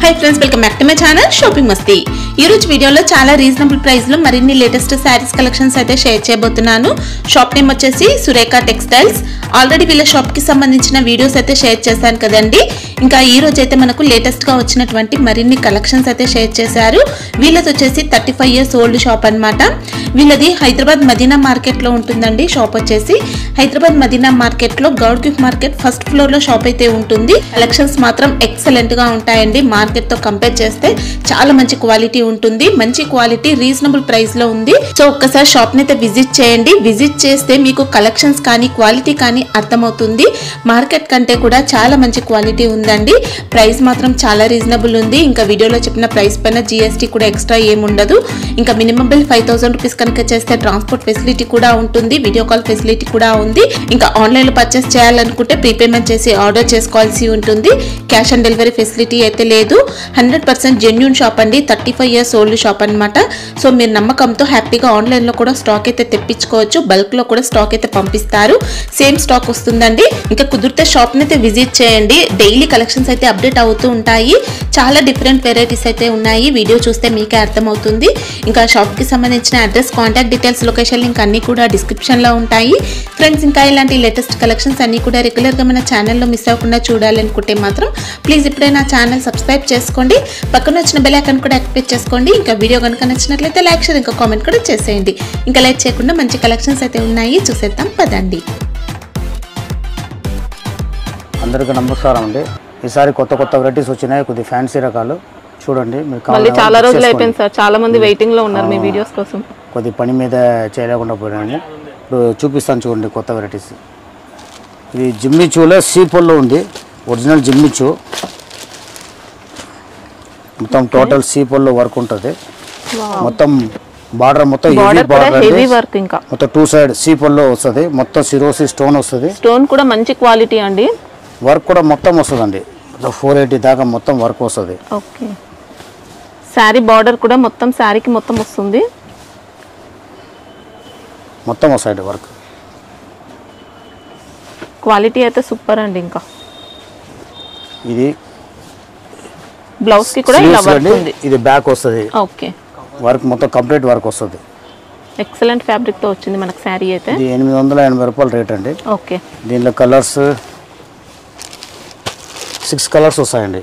High friends welcome back to my channel shopping Masti. ఈ రోజు వీడియోలో చాలా రీజనబుల్ ప్రైస్ లో మరిన్ని లేటెస్ట్ సారీస్ కలెక్షన్స్ అయితే షేర్ చేయబోతున్నాను। షాప్ నేమ్ వచ్చేసి సురేఖ టెక్స్టైల్స్। ఆల్రెడీ వీళ్ళ షాప్ కి సంబంధించిన వీడియోస్ అయితే షేర్ చేశాను కదండి। ఇంకా ఈ రోజు అయితే మనకు లేటెస్ట్ గా వచ్చినటువంటి మరిన్ని కలెక్షన్స్ అయితే షేర్ చేశారు। వీళ్ళది వచ్చేసి 35 ఇయర్స్ ఓల్డ్ షాప్ అన్నమాట। వీళ్ళది హైదరాబాద్ మదీనా మార్కెట్ లో ఉంటుందండి। షాప్ వచ్చేసి హైదరాబాద్ మదీనా మార్కెట్ లో Goud gift market first floor లో షాప్ అయితే ఉంటుంది। కలెక్షన్స్ మాత్రం ఎక్సలెంట్ గా ఉంటాయండి। మార్కెట్ తో కంపేర్ చేస్తే చాలా మంచి క్వాలిటీ ఉంటుంది। మంచి క్వాలిటీ రీజనబుల్ ప్రైస్ లో ఉంది। సో ఒక్కసారి షాప్ ని అయితే విజిట్ చేయండి। విజిట్ చేస్తే మీకు కలెక్షన్స్ కానీ క్వాలిటీ కానీ అర్థమవుతుంది। మార్కెట్ కంటే కూడా చాలా మంచి క్వాలిటీ ఉందండి। ప్రైస్ మాత్రం చాలా రీజనబుల్ ఉంది। ఇంకా వీడియోలో చెప్పిన ప్రైస్ పైన జీఎస్టీ కూడా ఎక్స్ట్రా ఏముండదు। ఇంకా మినిమం బిల్ 5000 రూపీస్ కనుక చేస్తే ట్రాన్స్పోర్ట్ ఫెసిలిటీ కూడా ఉంటుంది। వీడియో కాల్ ఫెసిలిటీ కూడా ఉంది। ఇంకా ఆన్లైన్ లో పర్చేస్ చేయాలనుకుంటే ప్రీపేమెంట్ చేసి ఆర్డర్ చేసుకోవాల్సి ఉంటుంది। క్యాష్ ఆన్ డెలివరీ ఫెసిలిటీ అయితే లేదు। 100% జెన్యూన్ షాప్ అండి। 35 ఇయర్స్ ఓల్డ్ షాప్ అన్నమాట। సో మీరు నమ్మకంతో హ్యాపీగా ఆన్లైన్ లో కూడా స్టాక్ అయితే తెప్పించుకోవచ్చు। బల్క్ లో కూడా స్టాక్ అయితే పంపిస్తారు। సేమ్ స్టాక్ వస్తుందండి। ఇంకా కుదిరితే షాప్ ని అయితే విజిట్ చేయండి। డైలీ కలెక్షన్స్ అయితే అప్డేట్ అవుతూ ఉంటాయి। చాలా డిఫరెంట్ వెరైటీస్ అయితే ఉన్నాయి। వీడియో చూస్తే మీకే అర్థమవుతుంది। ఇంకా షాప్ కి సంబంధించిన address, contact details, location link అన్ని కూడా డిస్క్రిప్షన్ లో ఉంటాయి ఫ్రెండ్స్। ఇంకా ఇలాంటి లేటెస్ట్ కలెక్షన్స్ అన్ని కూడా రెగ్యులర్ గా మన ఛానల్లో మిస్ అవ్వకుండా చూడాలనుకుంటే మాత్రం ప్లీజ్ ఇప్పుడే నా ఛానల్ సబ్స్క్రైబ్ చేసుకోండి। పక్కన వచ్చిన బెల్ ఐకాన్ కూడా యాక్టివేట్ చేసుకోండి। ఇంకా వీడియో కనుక నచ్చినట్లయితే లైక్ షేర్ ఇంకా కామెంట్ కూడా చేసేయండి। ఇంకా లైక్ చేయకుండా మంచి కలెక్షన్స్ అయితే ఉన్నాయి, చూసేద్దాం పదండి। అందరికీ నమస్కారం అండి। ఈసారి కొత్త వెరైటీస్ వచ్చినాయి, కొద్ది ఫ్యాన్సీ రకాలు చూడండి। మళ్ళీ చాలా రోజులు అయిపోయింది సార్, చాలా మంది వెయిటింగ్ లో ఉన్నారు మీ వీడియోస్ కోసం। కొద్ది పని మీద చేయలేకుండా పోయాము। ఇప్పుడు చూపిస్తాను చూడండి కొత్త వెరైటీస్। ఇది జిమ్మిచూలో సీపోల్లో ఉంది, ఒరిజినల్ జిమ్మిచూ। మొత్తం టోటల్ సీపోల్లో వర్క్ ఉంటుంది। మొత్తం బార్డర్ మొత్తం హెవీ వర్క్, ఇంకా మొత్తం 2 సైడ్ సీపోల్లో వస్తుంది। మొత్తం సిరోసి స్టోన్ వస్తుంది। స్టోన్ కూడా మంచి క్వాలిటీ అండి। వర్క్ కూడా మొత్తం వస్తుందండి, 480 దాకా మొత్తం వర్క్ వస్తుంది। ఓకే, శారీ బార్డర్ కూడా మొత్తం శారీకి మొత్తం వస్తుంది, మొత్తం వస్తుంది వర్క్। క్వాలిటీ అయితే సూపర్ అండి। ఇంకా ఇది బ్లౌజ్ కి కూడా ఇలా వర్క్ ఉంది। ఇది బ్యాక్ వస్తుంది। ఓకే, వర్క్ మొత్తం కంప్లీట్ వర్క్ వస్తుంది। ఎక్సలెంట్ ఫ్యాబ్రిక్ తో వచ్చింది మనకి శారీ అయితే। ఇది 880 రూపాయలు రేట్ అండి। ఓకే, దీనిలో కలర్స్ 6 కలర్స్ వస్తాయండి।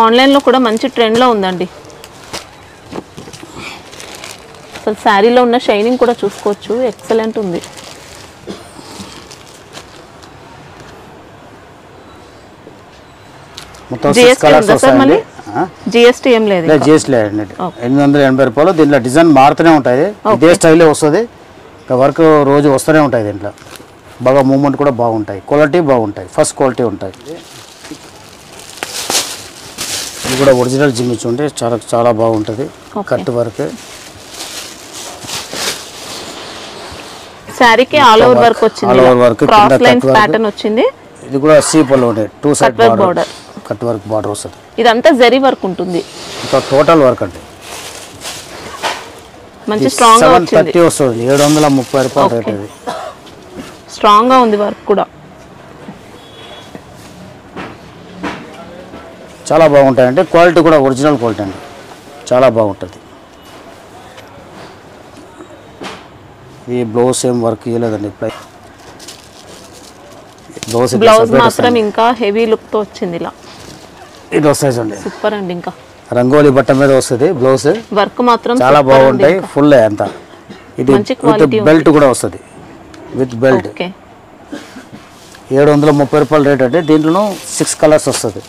ఆన్లైన్ లో కూడా మంచి ట్రెండ్ లో ఉందండి। అసలు శారీలో ఉన్న షైనింగ్ కూడా చూసుకోవచ్చు, ఎక్సలెంట్ ఉంది। మొత్తం 6 కలర్స్ వస్తాయండి। జిఎస్టీ ఏం లేదు, జిఎస్టీ లేదండి। 880 రూపాయలు। దీంట్లో డిజైన్ మారుతూనే ఉంటుంది, ఇదే స్టైల్లో వస్తుంది। వర్క్ రోజు వస్తూనే ఉంటుంది। దీంట్లో బాగా మూమెంట్ కూడా బాగుంటాయి, క్వాలిటీ బాగుంటాయి, ఫస్ట్ క్వాలిటీ ఉంటాయి। ఇది కూడా ఒరిజినల్ జిమ్మిచూ ఉంటే చాలా బాగుంటుంది। కట్ వర్క్, శారీకి ఆల్ ఓవర్ వర్క్ వచ్చింది, all over work, cross lines pattern వచ్చింది। ఇది కూడా సీపోలో ఉండే 2 side border, cut work border వస్తుంది। ఇదంతా జరీ వర్క్ ఉంటుంది, ఇంకా టోటల్ వర్క్ అంటే మంచి స్ట్రాంగ్ గా వచ్చింది। 730 వస్తుంది, 730 రూపాయలు రేట్ ఇది। స్ట్రాంగ్ గా ఉంది వర్క్ కూడా, చాలా బాగుంటాయి। అంటే క్వాలిటీ కూడా ఒరిజినల్ క్వాలిటీ అండి, చాలా బాగుంటుంది। ఈ బ్లౌజ్ ఏం వర్క్ ఇవ్వలేదండి, బ్లౌజ్ మాత్రం ఇంకా హెవీ లుక్ తో వచ్చింది। ఇలా ఇది వస్తాయి అండి, సూపర్ అండి। ఇంకా రంగోలీ బట్ట మీద వస్తుంది బ్లౌజ్, వర్క్ మాత్రం చాలా బాగుంటాయి, ఫుల్ అంతా। ఇది విత్ బెల్ట్ కూడా వస్తుంది, విత్ బెల్ట్। 730 రూపాయలు రేట్ అంటే దీంట్లో 6 కలర్స్ వస్తుంది।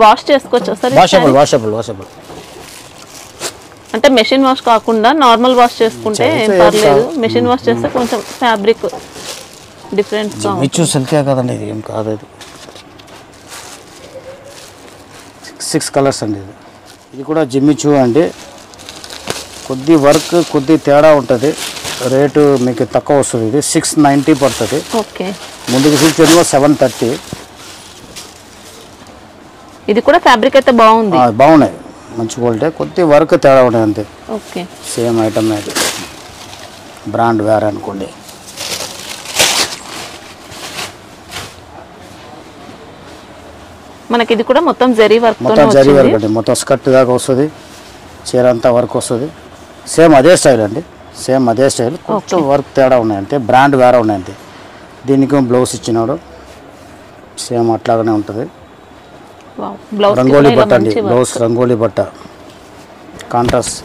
వాష్ చేసుకోవచ్చు సార్, వాషబుల్ అంటే మెషిన్ వాష్ కాకుండా నార్మల్ వాష్ చేసుకుంటే ఏం పర్లేదు। మెషిన్ వాష్ చేస్తే కొంచెం ఫ్యాబ్రిక్ డిఫరెంట్ గా మిచ్చు సిల్కే కదండి, ఇది ఏం కాదు। ఇది 6 కలర్స్ అండి। ఇది కూడా జిమ్మిచూ అండి, కొద్ది వర్క్ కొద్ది తేడా ఉంటుంది, రేటు మీకు తక్కువ వస్తుంది। ఇది 690 పడుతుంది। ఓకే, ముందుకు చూపించేది 730। ఇది కూడా ఫ్యాబ్రిక్ అయితే బాగుంది, బాగున్నాయి। మంచి క్వాలిటీ, కొద్ది వర్క్ తేడా ఉన్నాయి అంతే. ఓకే. సేమ్ ఐటమ్ అది, బ్రాండ్ వేరే అనుకోండి. మనకి ఇది కూడా మొత్తం జరీ వర్క్ మొత్తం జరీ వర్క్ అండి, మొత్తం స్కర్ట్ దాకా వస్తుంది, చీర అంతా వర్క్ వస్తుంది. సేమ్ అదే స్టైల్ అండి, సేమ్ అదే స్టైల్, కొంచెం వర్క్ తేడా ఉన్నాయి అంతే, బ్రాండ్ వేరే ఉన్నాయి అంతే. దీనికి బ్లౌజ్ ఇచ్చినాడు, సేమ్ అట్లాగానే ఉంటుంది. రంగోలీ బట్ట అండి, బ్లౌజ్ రంగోలీ బట్ట, కాంట్రాస్ట్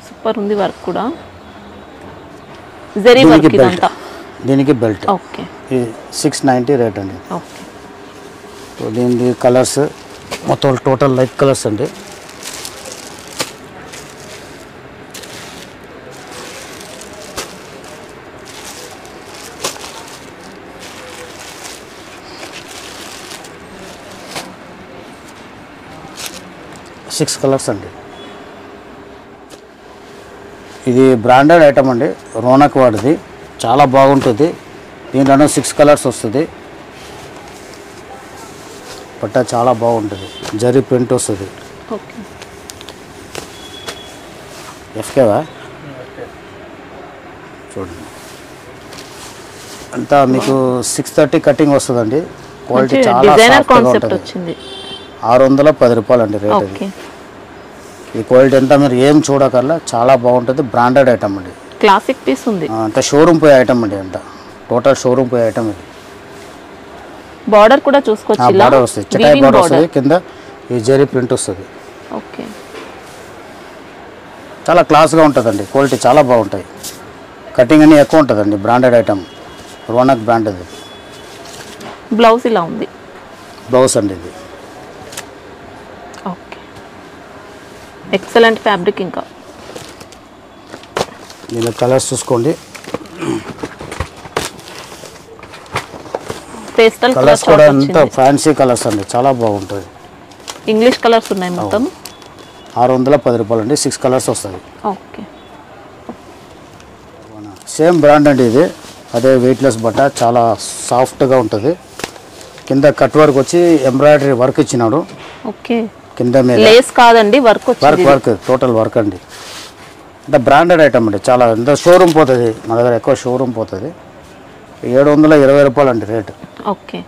సూపర్ ఉంది వర్క్ కూడా. జరీ వర్క్ ఇదంతా. దీనికి బెల్ట్. ఓకే. 690 రేట్ అండి. ఓకే. దీని కలర్స్ మొత్తం టోటల్ లైట్ కలర్స్ అండి. సిక్స్ కలర్స్ అండి. ఇది బ్రాండెడ్ ఐటమ్ అండి, రోనక్ వాడిది, చాలా బాగుంటుంది. దీంట్లో 6 కలర్స్ వస్తుంది, బట్ట చాలా బాగుంటుంది, జరీ ప్రింట్ వస్తుంది. ఓకే. ఎఫ్కేవా చూడండి, అంతా మీకు 630 కటింగ్ వస్తుందండి. క్వాలిటీ చాలా సాఫ్ట్గా ఉంటుంది. 610 రూపాయలు అండి రేట్. ఓకే. ఈ క్వాలిటీ అంతా మీరు ఏం చూడకల్లా చాలా బాగుంటుంది, బ్రాండెడ్ ఐటమ్ అండి. క్లాసిక్ పీస్ ఉంది, అంత షోరూమ్ పోయే ఐటమ్ అండి, అంత టోటల్ షోరూమ్ పోయే ఐటమ్ ఇది. బార్డర్ కూడా చూసుకోవచ్చు, బార్డర్ వస్తుంది, చిటాయి బార్డర్ వస్తుంది, కింద ఈ జరీ ప్రింట్ వస్తుంది. ఓకే. చాలా క్లాస్గా ఉంటుందండి, క్వాలిటీ చాలా బాగుంటాయి, కటింగ్ అని ఎక్కువ ఉంటుందండి, బ్రాండెడ్ ఐటమ్, రోనక్ బ్రాండ్ ఇది. బ్లౌజ్ ఇలా ఉంది, బ్లౌజ్ అండి ఇది. ఓకే. Excellent fabric. ఇంకా దీని కలర్స్ చూసుకోండి, పేస్టల్ కలర్స్ కూడా అంతా ఫ్యాన్సీ కలర్స్ అండి, చాలా బాగుంటుంది. ఇంగ్లీష్ కలర్స్ ఉన్నాయి మొత్తం. 610 రూపాయలు అండి, 6 కలర్స్ వస్తుంది. ఓకే. సేమ్ బ్రాండ్ అండి ఇది, అదే వెయిట్లెస్ బట్ట, చాలా సాఫ్ట్గా ఉంటుంది. కింద కట్ వర్క్ వచ్చి ఎంబ్రాయిడరీ వర్క్ ఇచ్చినాడు. ఓకే. కింద మీద లేస్ కాదండి, వర్క్ వర్క్ టోటల్ వర్క్ అండి. అంటే బ్రాండెడ్ ఐటమ్ అండి, చాలా ఎంత షోరూమ్ పోతుంది, మా దగ్గర ఎక్కువ షోరూమ్ పోతుంది. 720 రూపాయలు అండి రేటు. ఓకే.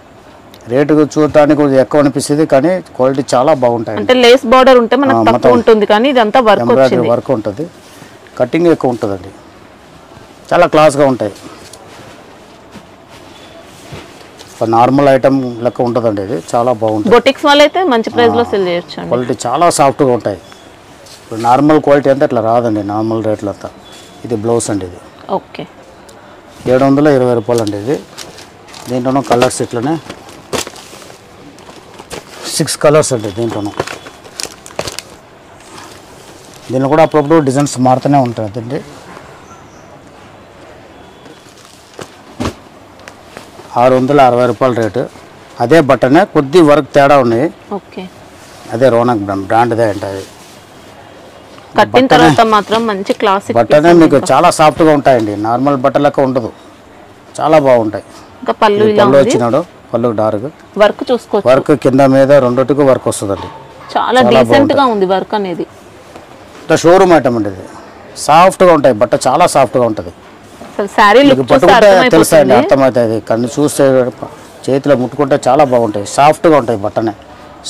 రేటు చూడటానికి కొంచెం ఎక్కువ అనిపిస్తుంది, కానీ క్వాలిటీ చాలా బాగుంటాయి. అంటే లేస్ బార్డర్ ఉంటే మనకు తక్కువ ఉంటుంది, కానీ ఇదంతా వర్క్ ఎంబ్రాయిడరీ వర్క్ ఉంటుంది, కటింగ్ ఎక్కువ ఉంటుందండి, చాలా క్లాస్గా ఉంటాయి. నార్మల్ ఐటమ్ లెక్క ఉంటుందండి, ఇది చాలా బాగుంటుంది. బొటిక్స్ వాళ్ళైతే మంచి ప్రైస్లో సెల్ చేయొచ్చు. క్వాలిటీ చాలా సాఫ్ట్గా ఉంటాయి. ఇప్పుడు నార్మల్ క్వాలిటీ అంతా ఇట్లా రాదండి, నార్మల్ రేట్లు అంతా. ఇది బ్లౌజ్ అండి ఇది. ఓకే. 720 రూపాయలు అండి ఇది. దీంట్లోనూ కలర్స్ ఇట్లనే 6 కలర్స్ అండి దీంట్లోనూ. దీనిలో కూడా అప్పుడప్పుడు డిజైన్స్ మారుతూనే ఉంటాయండి. 660 రూపాయల రేటు. అదే బట్టనే కొద్ది వర్క్ తేడా ఉన్నాయి. ఓకే. అదే రోనక్ బ్రాండ్దే అంటే అది. కట్టిన తర్వాత మాత్రం మంచి క్లాసిక్ బట్టనే మీకు చాలా సాఫ్ట్గా ఉంటాయండి, నార్మల్ బట్టలక ఉండదు, చాలా బాగుంటాయి. ఇంకా పళ్ళు ఇలా పళ్ళు వచ్చినాడు, పళ్ళు డార్క్ వర్క్ చూసుకోవచ్చు, వర్క్ కింద మీద రెండోటికి వర్క్ వస్తుందండి. చాలా డీసెంట్ గా ఉంది వర్క్ అనేది. షోరూమ్ ఐటమ్ అండి ఇది, సాఫ్ట్గా ఉంటాయి, బట్ట చాలా సాఫ్ట్గా ఉంటుంది. శారీ లుక్ పట్టుకుంటే తెలుస్తాయండి, అర్థమవుతుంది. కన్ను చూస్తే చేతిలో ముట్టుకుంటే చాలా బాగుంటాయి, సాఫ్ట్గా ఉంటాయి, బట్టనే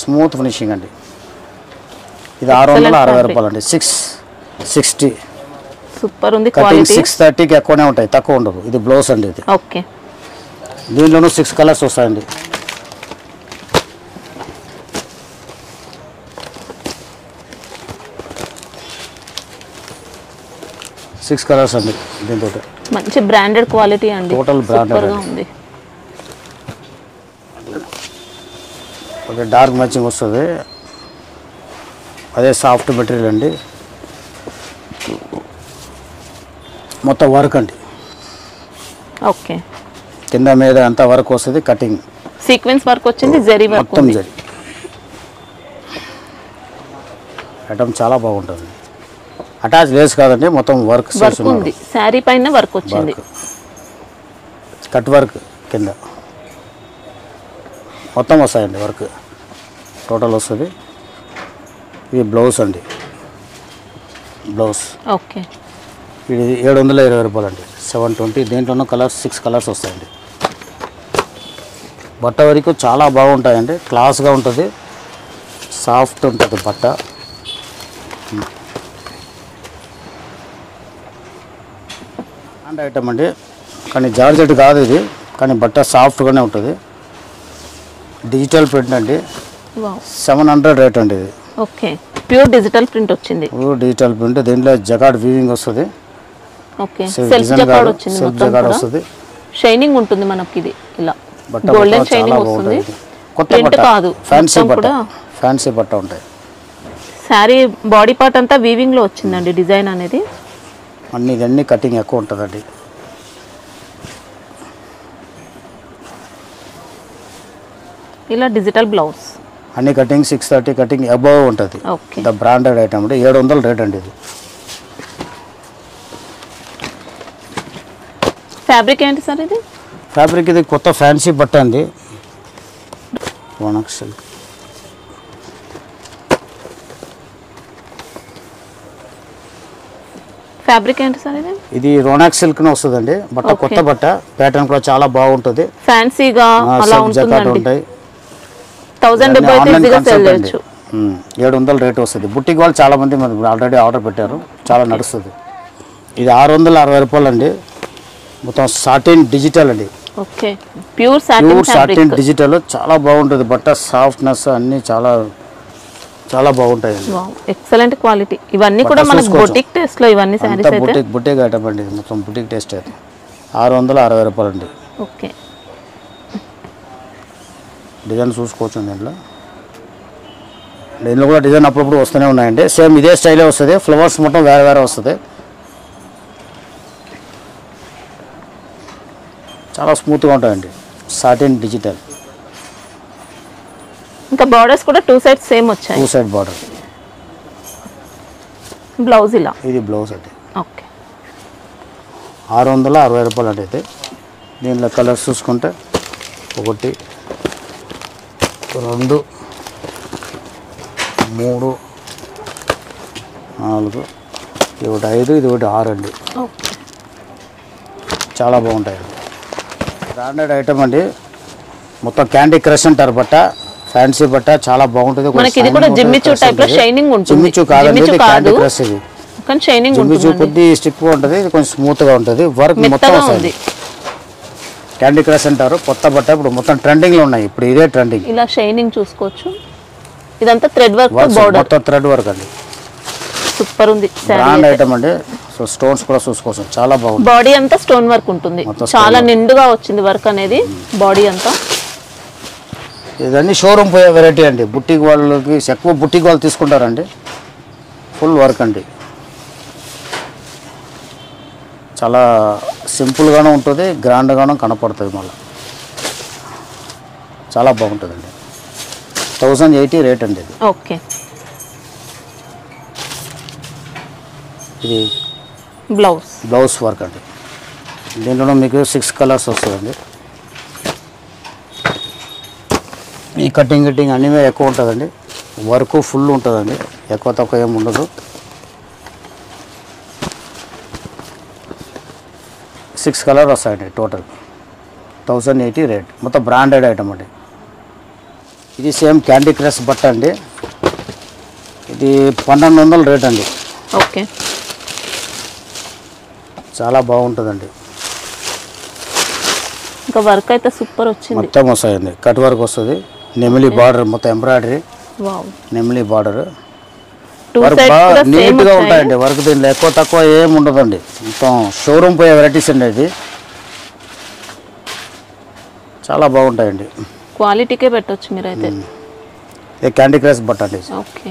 స్మూత్ ఫినిషింగ్ అండి. ఇది 660 రూపాయలు అండి. 660 సూపర్ ఉంది. కటింగ్ 630కి ఎక్కువనే ఉంటాయి, తక్కువ ఉండదు. ఇది బ్లౌజ్ అండి ఇది. ఓకే. దీంట్లోనూ 6 కలర్స్ వస్తాయండి. సిక్స్ కలర్స్ అండి దీంతో. మంచి బ్రాండెడ్ క్వాలిటీ అండి, టోటల్ బ్రాండెడ్ ఉంది. ఓకే, డార్క్ మ్యాచింగ్ వస్తుంది, అదే సాఫ్ట్ మెటీరియల్ అండి, మొత్తం వర్క్ అండి. ఓకే. కింద మీద అంతా వర్క్ వస్తుంది, కటింగ్ సీక్వెన్స్ వర్క్ వచ్చింది, జరీ వర్క్ మొత్తం జరీ. ఐటమ్ చాలా బాగుంటుంది. అటాచ్ లేస్ కాదండి, మొత్తం వర్క్ ఉంది. శారీ పైన వర్క్ వచ్చింది, కట్ వర్క్ కింద మొత్తం వస్తాయండి, వర్క్ టోటల్ వస్తుంది. ఇది బ్లౌజ్ అండి, బ్లౌజ్. ఓకే. ఇది 720 రూపాయలు అండి. 720. దీంట్లోనూ కలర్స్ 6 కలర్స్ వస్తాయండి. బట్ట వరకు చాలా బాగుంటాయండి, క్లాస్గా ఉంటుంది, సాఫ్ట్ ఉంటుంది బట్ట. బ్రాండ్ ఐటమ్ అండి, కానీ జార్జెట్ కాదు ఇది, కానీ బట్ట సాఫ్ట్గానే ఉంటుంది. డిజిటల్ ప్రింట్ అండి. 700 రేట్ అండి ఇది. ఓకే, ప్యూర్ డిజిటల్ ప్రింట్ వచ్చింది. Pure digital print. దీంట్లో జకార్డ్ వీవింగ్ వస్తుంది. ఓకే, సెల్ఫ్ జకార్డ్ వచ్చింది. మొత్తం కూడా వస్తుంది, షైనింగ్ ఉంటుంది మనకి. ఇది ఇలా బట్ట గోల్డెన్ షైనింగ్ వస్తుంది. కొత్త ప్రింట్ బట్ట కాదు, ఫ్యాన్సీ మొత్తం బట్ట, కూడా ఫ్యాన్సీ బట్ట ఉంటాయి. శారీ బాడీ పార్ట్ అంతా వీవింగ్ లో వచ్చిందండి డిజైన్ అనేది. అన్ని కటింగ్ ఎక్కువ ఉంటుందండి. ఇలా డిజిటల్ బ్లౌజ్. అన్ని కటింగ్ 630 కటింగ్ అబవ్ ఉంటుంది. ఓకే, ద బ్రాండెడ్ ఐటమ్ అండి. 700 రేట్ అండి ఇది. ఫ్యాబ్రిక్ ఏంటి సార్ ఇది? ఫ్యాబ్రిక్ ఇది కొత్త ఫ్యాన్సీ బట్ట అండి. రోనక్ సిల్క్. ఫ్యాబ్రిక్ ఏంటి సార్ ఇది? ఇది రోనాక్ సిల్క్ వస్తుందండి. బట్ట కొత్త బట్ట, ప్యాటర్న్ కూడా చాలా బాగుంటుంది. ఫ్యాన్సీగా అలా ఉంటుందండి. ఉంటాయి. 1000 రూపాయలు ఈజీగా సెల్ చేయొచ్చు. 700 రేట్ వస్తుంది. బుట్టికి వాళ్ళు చాలా మంది ఆల్రెడీ ఆర్డర్ పెట్టారు, చాలా నడుస్తుంది. ఇది 660 రూపాయలు అండి. మొత్తం సాటిన్ డిజిటల్ అండి. Okay, pure satin digital. చాలా బాగుంటుంది బట్ట, సాఫ్ట్నెస్ అన్ని చాలా చాలా బాగుంటాయి. Excellent quality. ఇవన్నీ కూడా మనకు బొటిక్ టేస్ట్ లో ఇవన్నీ సారీస్ అయితే బుటిక్ ఐటమ్ అండి. మొత్తం బుటిక్ టేస్ట్ అయితే 660 రూపాయలు అండి. ఓకే, డిజైన్ చూసుకోవచ్చు దీంట్లో కూడా డిజైన్ అప్పుడప్పుడు వస్తూనే ఉన్నాయండి. సేమ్ ఇదే స్టైలే వస్తుంది, ఫ్లవర్స్ మొత్తం వేరే వేరే వస్తుంది. చాలా స్మూత్గా ఉంటాయండి. Satin digital. ఇంకా బార్డర్స్ కూడా 2 సైడ్స్ సేమ్ వచ్చాయి. 2 సైడ్ బార్డర్. బ్లౌజ్ ఇలా. ఇది బ్లౌజ్ అండి. ఓకే, 660 రూపాయలు అంటే అయితే. దీనిలో కలర్స్ చూసుకుంటే 1 2 3 4, ఇది 5, ఇది 6 అండి. చాలా బాగుంటాయండి. బ్రాండెడ్ ఐటమ్ అండి. మొత్తం క్యాండీ క్రష్ అంటారు బట్ట, ఫ్యాన్సీ బట్ట, చాలా బాగుంటుంది. మనకి ఇది కూడా జిమ్మిచూ టైప్ లో షైనింగ్ ఉంటుంది. జిమ్మిచూ కాదండి, ఇది క్యాండీ క్రష్. ఇది కానీ షైనింగ్ ఉంటుంది. జిమ్మిచూ కొద్ది స్టిక్ ఉంటుంది, ఇది కొంచెం స్మూత్ గా ఉంటుంది. వర్క్ మొత్తం వస్తుంది. క్యాండీ క్రష్ అంటారు. కొత్త బట్ట ఇప్పుడు మొత్తం ట్రెండింగ్ లో ఉన్నాయి. ఇప్పుడు ఇదే ట్రెండింగ్. ఇలా షైనింగ్ చూసుకోవచ్చు. ఇదంతా థ్రెడ్ వర్క్ బోర్డర్, మొత్తం థ్రెడ్ వర్క్ అండి. సూపర్ ఉంది. బ్రాండ్ ఐటమ్ అండి. సో స్టోన్స్ కూడా చూసుకోవచ్చు, చాలా బాగుంది. బాడీ అంతా స్టోన్ వర్క్ ఉంటుంది. చాలా నిండుగా వచ్చింది వర్క్ అనేది బాడీ అంతా. ఇదన్నీ షోరూమ్ పోయే వెరైటీ అండి. బుట్టికి వాళ్ళకి ఎక్కువ బుట్టికి వాళ్ళు తీసుకుంటారండి. ఫుల్ వర్క్ అండి. చాలా సింపుల్గానే ఉంటుంది, గ్రాండ్గాను కనపడుతుంది. మళ్ళీ చాలా బాగుంటుందండి. 1080 రేట్ అండి ఇది. ఓకే, ఇది బ్లౌజ్ వర్క్ అండి. దీంట్లో మీకు 6 కలర్స్ వస్తుందండి. ఈ కటింగ్ అన్నీ ఎక్కువ ఉంటుందండి. వర్క్ ఫుల్ ఉంటుందండి, ఎక్కువ తక్కువ ఏమి ఉండదు. 6 కలర్ వస్తాయండి టోటల్. 1080 రేట్. మొత్తం బ్రాండెడ్ ఐటమ్ అండి. ఇది సేమ్ క్యాండీ క్రష్ బట్ట అండి. ఇది 1200 రేట్ అండి. ఓకే, చాలా బాగుంటుందండి. ఇంకా వర్క్ అయితే సూపర్ వచ్చింది. మొత్తం వస్తాయండి. కట్ వర్క్ వస్తుంది, నెమిలి బార్డర్, మొత్తం ఎంబ్రాయిడరీ, నెమిలి బార్డర్. వర్క్ బాగా నీట్గా ఉంటాయండి. వర్క్ దీనిలో ఎక్కువ తక్కువ ఏమి ఉండదండి. మొత్తం షోరూమ్ పోయే వెరైటీస్ అండి. ఇది చాలా బాగుంటాయండి. క్వాలిటీకే పెట్టొచ్చు మీరైతే. ఇది క్యాండీ క్రష్ బట్ట అండి. ఓకే,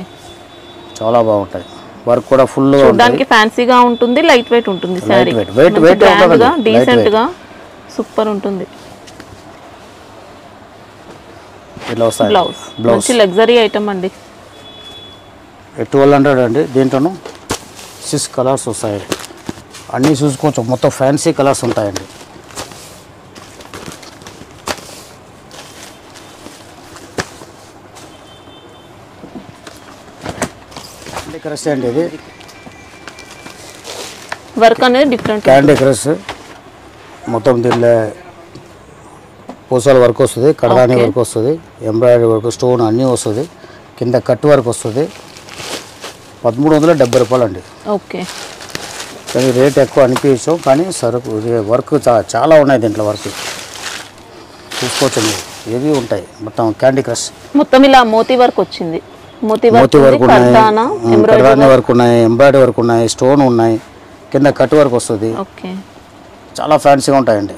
చాలా బాగుంటాయి. వర్క్ కూడా ఫుల్ చూడడానికి ఫ్యాన్సీగా ఉంటుంది, లైట్ వెయిట్ ఉంటుంది. సారీ డీసెంట్ గా సూపర్ ఉంటుంది. బ్లౌజ్ లగ్జరీ ఐటమ్ అండి. 1200 అండి. దీంట్లోనూ 6 కలర్స్ వస్తాయి. అన్నీ చూసుకోవచ్చు, మొత్తం ఫ్యాన్సీ కలర్స్ ఉంటాయండి. క్రష్ అండి. ఇది వర్క్ అనేది డిఫరెంట్. క్యాండీ క్రష్ మొత్తం దీనిలో పూసల వర్క్ వస్తుంది, కడదాని వర్క్ వస్తుంది, ఎంబ్రాయిడరీ వర్క్, స్టోన్ అన్నీ వస్తుంది, కింద కట్ వర్క్ వస్తుంది. 1370 రూపాయలు అండి. ఓకే. కానీ రేట్ ఎక్కువ అనిపించాం, కానీ సరుకు వర్క్ చాలా ఉన్నాయి దీంట్లో. వర్క్ చూసుకోవచ్చు మీరు, ఏవి ఉంటాయి. మొత్తం క్యాండీ క్రష్ మొత్తం ఇలా మోతీ వర్క్ వచ్చింది. మోతీ వర్క్ ఉన్నాయి, ఎంబ్రాయిడరీ వర్క్ ఉన్నాయి, ఎంబ్రాయిడరీ వర్క్ ఉన్నాయి, స్టోన్ ఉన్నాయి, కింద కట్ వర్క్ వస్తుంది. ఓకే. చాలా ఫ్యాన్సీగా ఉంటాయండి.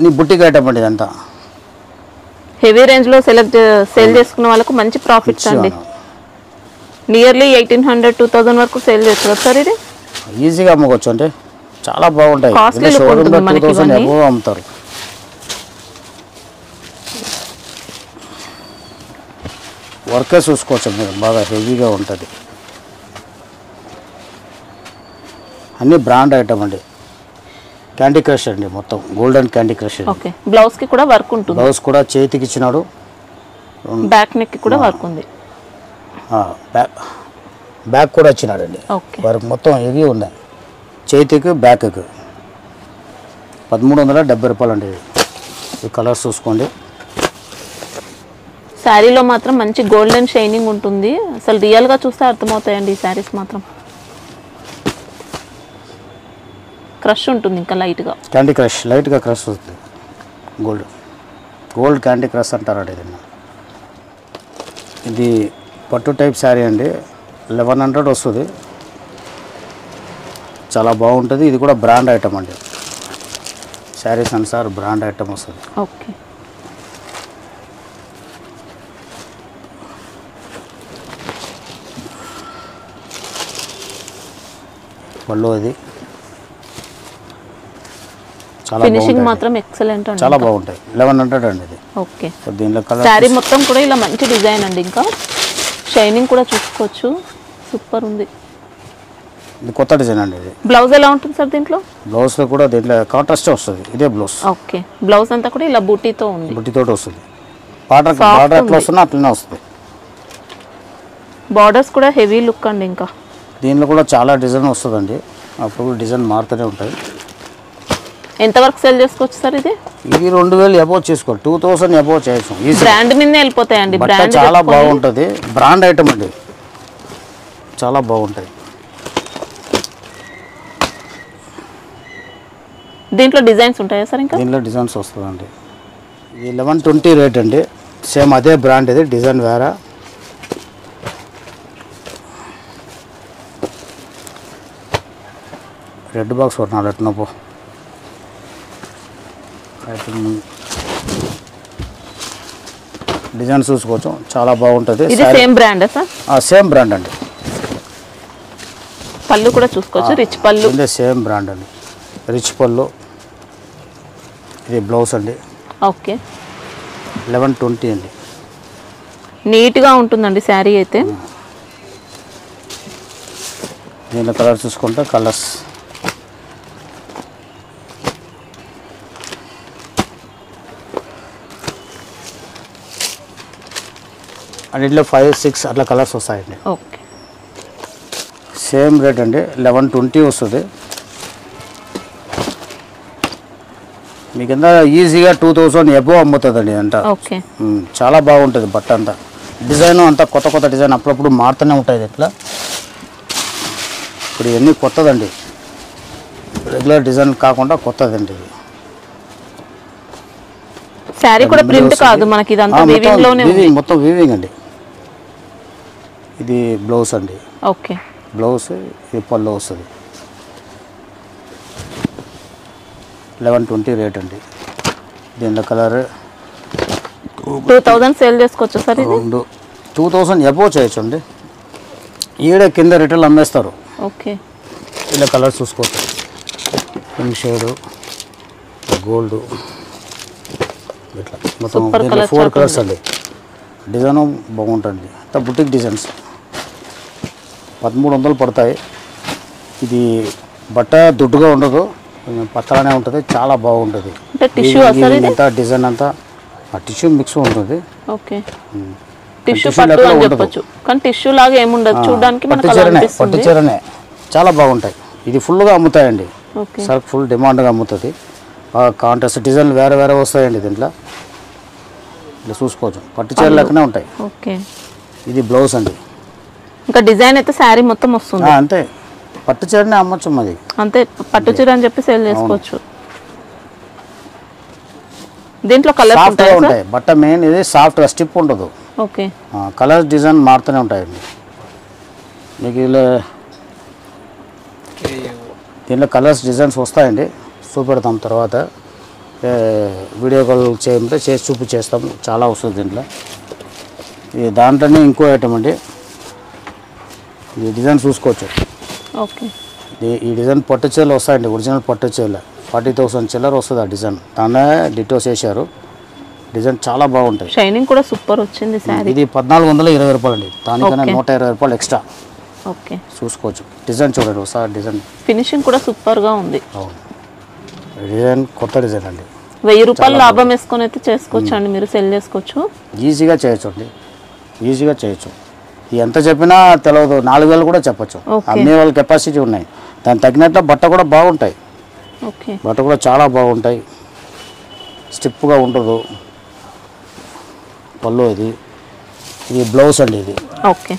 నీ బుట్టికి ఐటమ్ అండి ఇదంతా. హెవీ రేంజ్ లో సేల్ చేసుకున్న వాళ్ళకు మంచి ప్రాఫిట్స్ అండి. నియర్లీ 1800-2000 వరకు సేల్ చేస్తారు సార్. ఇది ఈజీగా అమ్ముకోవచ్చు, అంటే చాలా బాగుంటాయి. కాస్ట్లీ లుక్ ఉంటుంది మనకి. 2000 అబోవ్ అమ్ముతారు. వర్కే చూసుకోవచ్చు మీరు, బాగా హెవీగా ఉంటుంది. అన్ని బ్రాండ్ ఐటమ్ అండి. క్యాండీ క్రష్ అండి, మొత్తం golden candy crush. Okay. Blouse కి కూడా వర్క్ ఉంటుంది. బ్లౌజ్ కూడా చేతికి ఇచ్చినాడు, బ్యాక్ నెక్ కి కూడా వర్క్ ఉంది. బ్యాక్ కూడా ఇచ్చినాడండి. ఓకే. వర్క్ మొత్తం హెవీ ఉన్నాయి, చేతికి బ్యాక్కి. 1370 రూపాయలు అండి. ఈ కలర్స్ చూసుకోండి. శారీలో మాత్రం మంచి గోల్డెన్ షైనింగ్ ఉంటుంది. అసలు రియల్ గా చూస్తే అర్థమవుతాయండి ఈ శారీస్ మాత్రం. క్రష్ ఉంటుంది ఇంకా లైట్గా. క్యాండీ క్రష్ లైట్గా క్రష్ వస్తుంది. గోల్డ్ క్యాండీ క్రష్ అంటారండి దీన్ని. ఇది పట్టు టైప్ శారీ అండి, 1100 వస్తుంది. చాలా బాగుంటుంది. ఇది కూడా బ్రాండ్ ఐటమ్ అండి. శారీస్ అనుసార్ బ్రాండ్ ఐటమ్ వస్తుంది. ఓకే. పళ్ళు ఇది చాలా ఫినిషింగ్ మాత్రం ఎక్సలెంట్ అండి. చాలా బాగుంటాయి. 1100 అండి ఇది. ఓకే. దీనిలో కలర్ శారీ మొత్తం కూడా ఇలా మంచి డిజైన్ అండి. ఇంకా షైనింగ్ కూడా చూసుకోవచ్చు, సూపర్ ఉంది. ఇది కొత్త డిజైన్ అండి. ఇది బ్లౌజ్ ఎలా ఉంటుంది సార్ దీంట్లో? బ్లౌజ్లో కూడా దీంట్లో కాంట్రాస్ట్ వస్తుంది. ఇదే బ్లౌజ్. ఓకే. బ్లౌజ్ అంతా కూడా ఇలా బూటీతో ఉంది. బుట్టితోటి వస్తుంది. బార్డర్ ఎట్లా వస్తున్నా అట్లనే వస్తుంది. బార్డర్స్ కూడా హెవీ లుక్ అండి. ఇంకా దీనిలో కూడా చాలా డిజైన్ వస్తుందండి. అప్పుడు డిజైన్ మారుతూనే ఉంటాయి. ఎంతవరకు సేల్ చేసుకోవచ్చు సార్ ఇది? ఇది 2000 అబోవ్ చేసుకోవాలి, 2000 అబోవ్ చేయొచ్చు. ఈ బ్రాండ్ మీదనే వెళ్ళిపోతాయండి. బ్రాండ్ చాలా బాగుంటుంది. బ్రాండ్ ఐటమ్ అండి, చాలా బాగుంటుంది. దీంట్లో డిజైన్స్ ఉంటాయా సార్? ఇంకా దీనిలో డిజైన్స్ వస్తుందండి. ఇది 1120 రేట్ అండి. సేమ్ అదే బ్రాండ్. ఇది డిజైన్ వేరే. రెడ్ బాక్స్ కొట్టినాడు ఎట్నపో. డిజైన్ చూసుకోవచ్చు, చాలా బాగుంటుంది. ఇది same brand sir? Same brand అండి. పళ్ళు కూడా చూసుకోవచ్చు, రిచ్ పళ్ళు. సేమ్ బ్రాండ్ అండి, రిచ్ పళ్ళు. ఇది బ్లౌజ్ అండి. ఓకే. 1120 అండి. నీట్గా ఉంటుందండి శారీ అయితే. దీనిలో కలర్ చూసుకుంటే కలర్స్ అన్నింటిలో 5-6 అట్లా కలర్స్ వస్తాయండి. ఓకే. సేమ్ రేట్ అండి, 1120 వస్తుంది. మీకు ఎంత ఈజీగా 2000 అబోవ్ అమ్ముతుందండి అంతా. ఓకే. చాలా బాగుంటుంది బట్ట అంతా. డిజైన్ అంతా కొత్త కొత్త డిజైన్ అప్పుడప్పుడు మారుతూనే ఉంటుంది. ఇట్లా ఇప్పుడు ఇవన్నీ కొత్తదండి, రెగ్యులర్ డిజైన్ కాకుండా కొత్తదండి. ఇది శారీ కూడా ప్రింట్ కాదు మనకి, ఇదంతా వీవింగ్ లోనే ఉంది. మొత్తం వీవింగ్ అండి. ఇది బ్లౌజ్ అండి. ఓకే. బ్లౌజ్ ఇది పళ్ళు వస్తుంది. 1120 రేట్ అండి. దీనిలో కలర్ 2000 సేల్ చేసుకోవచ్చు సార్. ఇది 2000 అబోవ్ చేయొచ్చు అండి. ఈడ కింద రిటైల్ అమ్మేస్తారు. ఓకే. ఇలా కలర్ చూసుకోవచ్చు. పింక్ షేడు, గోల్డ్, ఇట్లా మొత్తం 4 కలర్స్ అండి. డిజైన్ బాగుంటుంది. అంతా బుటిక్ డిజైన్స్. 1300 పడతాయి. ఇది బట్ట దుడ్డుగా ఉండదు, కొంచెం పత్తలానే ఉంటుంది. చాలా బాగుంటుంది. అంతా డిజైన్ అంతా టిష్యూ మిక్స్ ఉంటుంది. ఓకే. టిష్యూ పట్టు అని చెప్పొచ్చు, కానీ టిష్యూ లాగా ఏముండదు. చూడడానికి మనకు అలా అనిపిస్తుంది. పట్టు చీరనే చాలా బాగుంటాయి. ఇది ఫుల్గా అమ్ముతాయండి. ఓకే సరుకు ఫుల్ డిమాండ్గా అమ్ముతుంది. కాంట్రాస్ట్ డిజైన్లు వేరే వేరే వస్తాయండి దీంట్లో. ఇలా చూసుకోవచ్చు, పట్టు చీర లెక్కనే ఉంటాయి. ఓకే ఇది బ్లౌజ్ అండి. ఇంకా డిజైన్ అయితే శారీ మొత్తం వస్తుంది. అంతే, పట్టు చీరనే అమ్మచ్చు మాది. అంతే, పట్టు చీర అని చెప్పి సేల్ చేసుకోవచ్చు. దీంట్లో కలర్స్ సాఫ్ట్గా ఉంటాయి. బట్ట మెయిన్ ఇది సాఫ్ట్గా స్టిప్ ఉండదు. ఓకే కలర్ డిజైన్ మారుతూనే ఉంటాయండి మీకు. ఇలా దీంట్లో కలర్స్ డిజైన్స్ వస్తాయండి, చూపెడతాం తర్వాత. వీడియో కాల్ చేయంటే చేసి చూపించేస్తాం. చాలా వస్తుంది దీంట్లో. ఇది దాంట్లోనే ఇంకో ఐటమ్ అండి. ఈ డిజైన్ చూసుకోవచ్చు. ఓకే ఈ డిజైన్ పట్టు చీరలు వస్తాయండి, ఒరిజినల్ పట్టు చీరలు 40,000 చిల్లర వస్తుంది ఆ డిజైన్. దాన్నే డిటోస్ వేసారు. డిజైన్ చాలా బాగుంటాయి. షైనింగ్ కూడా సూపర్ వచ్చింది శారీ. ఇది 1420 రూపాయలు అండి, దానికన్నా 120 రూపాయలు ఎక్స్ట్రా. ఓకే చూసుకోవచ్చు. డిజైన్ చూడండి ఒకసారి. డిజైన్ ఫినిషింగ్ కూడా సూపర్గా ఉంది. అవును, డిజైన్ కొత్త డిజైన్ అండి. 1000 రూపాయలు లాభం వేసుకొని అయితే చేసుకోవచ్చు అండి, మీరు సెల్ చేసుకోవచ్చు. ఈజీగా చేయొచ్చు అండి, ఈజీగా చేయొచ్చు. ఎంత చెప్పినా తెలియదు, 4000 కూడా చెప్పచ్చు. అమ్మే వాళ్ళ కెపాసిటీ ఉన్నాయి. దానికి తగినట్లు బట్ట కూడా బాగుంటాయి. ఓకే బట్ట కూడా చాలా బాగుంటాయి, స్టిప్గా ఉండదు. పళ్ళు ఇది బ్లౌజ్ అండి. ఇది ఓకే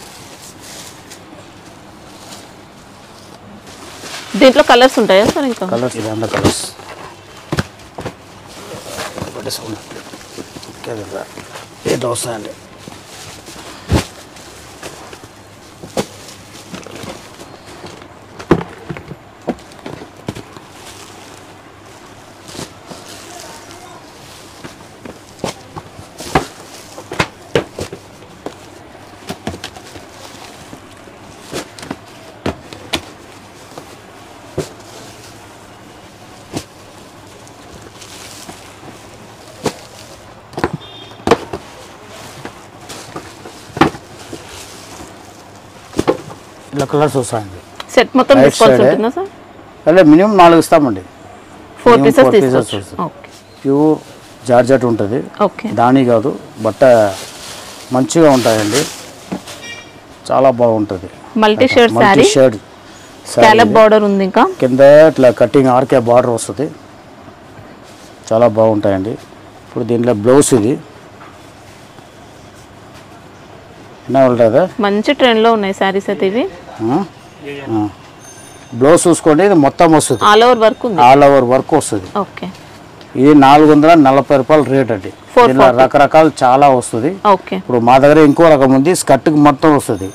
దీంట్లో కలర్స్ ఉంటాయా సార్? ఇంకా కలర్స్ ఇది అంత కలర్స్ ఏంటి వస్తాయండి. ఇలా కలర్స్ వస్తాయండి. సెట్ మొత్తం తీసుకోవాల్సి ఉంటుందా సార్? అదే మినిమం 4 ఇస్తామండి. 4 పీసెస్ తీసుకోవచ్చు. ఓకే ప్యూర్ జార్జెట్ ఉంటుంది. ఓకే దాని కాదు, బట్ట మంచిగా ఉంటాయండి, చాలా బాగుంటుంది. Multi shade multi sari, shade scallop border ఉంది. ఇంకా కింద ఇట్లా కటింగ్ ఆర్కే బార్డర్ వస్తుంది, చాలా బాగుంటాయండి. ఇప్పుడు దీంట్లో బ్లౌజ్ ఇది కదా, మంచి ట్రెండ్లో ఉన్నాయి శారీస్ అయితే ఇవి. బ్లౌజ్ చూసుకోండి, ఇది మొత్తం వస్తుంది, ఆల్ ఓవర్ వర్క్ ఉంది. ఆల్ ఓవర్ వర్క్ వస్తుంది. ఓకే ఇది 440 రూపాయలు రేట్ అండి. దీనిలో రకరకాలు చాలా వస్తుంది. ఓకే ఇప్పుడు మా దగ్గర ఇంకో రకం ఉంది, స్కర్ట్కి మొత్తం వస్తుంది,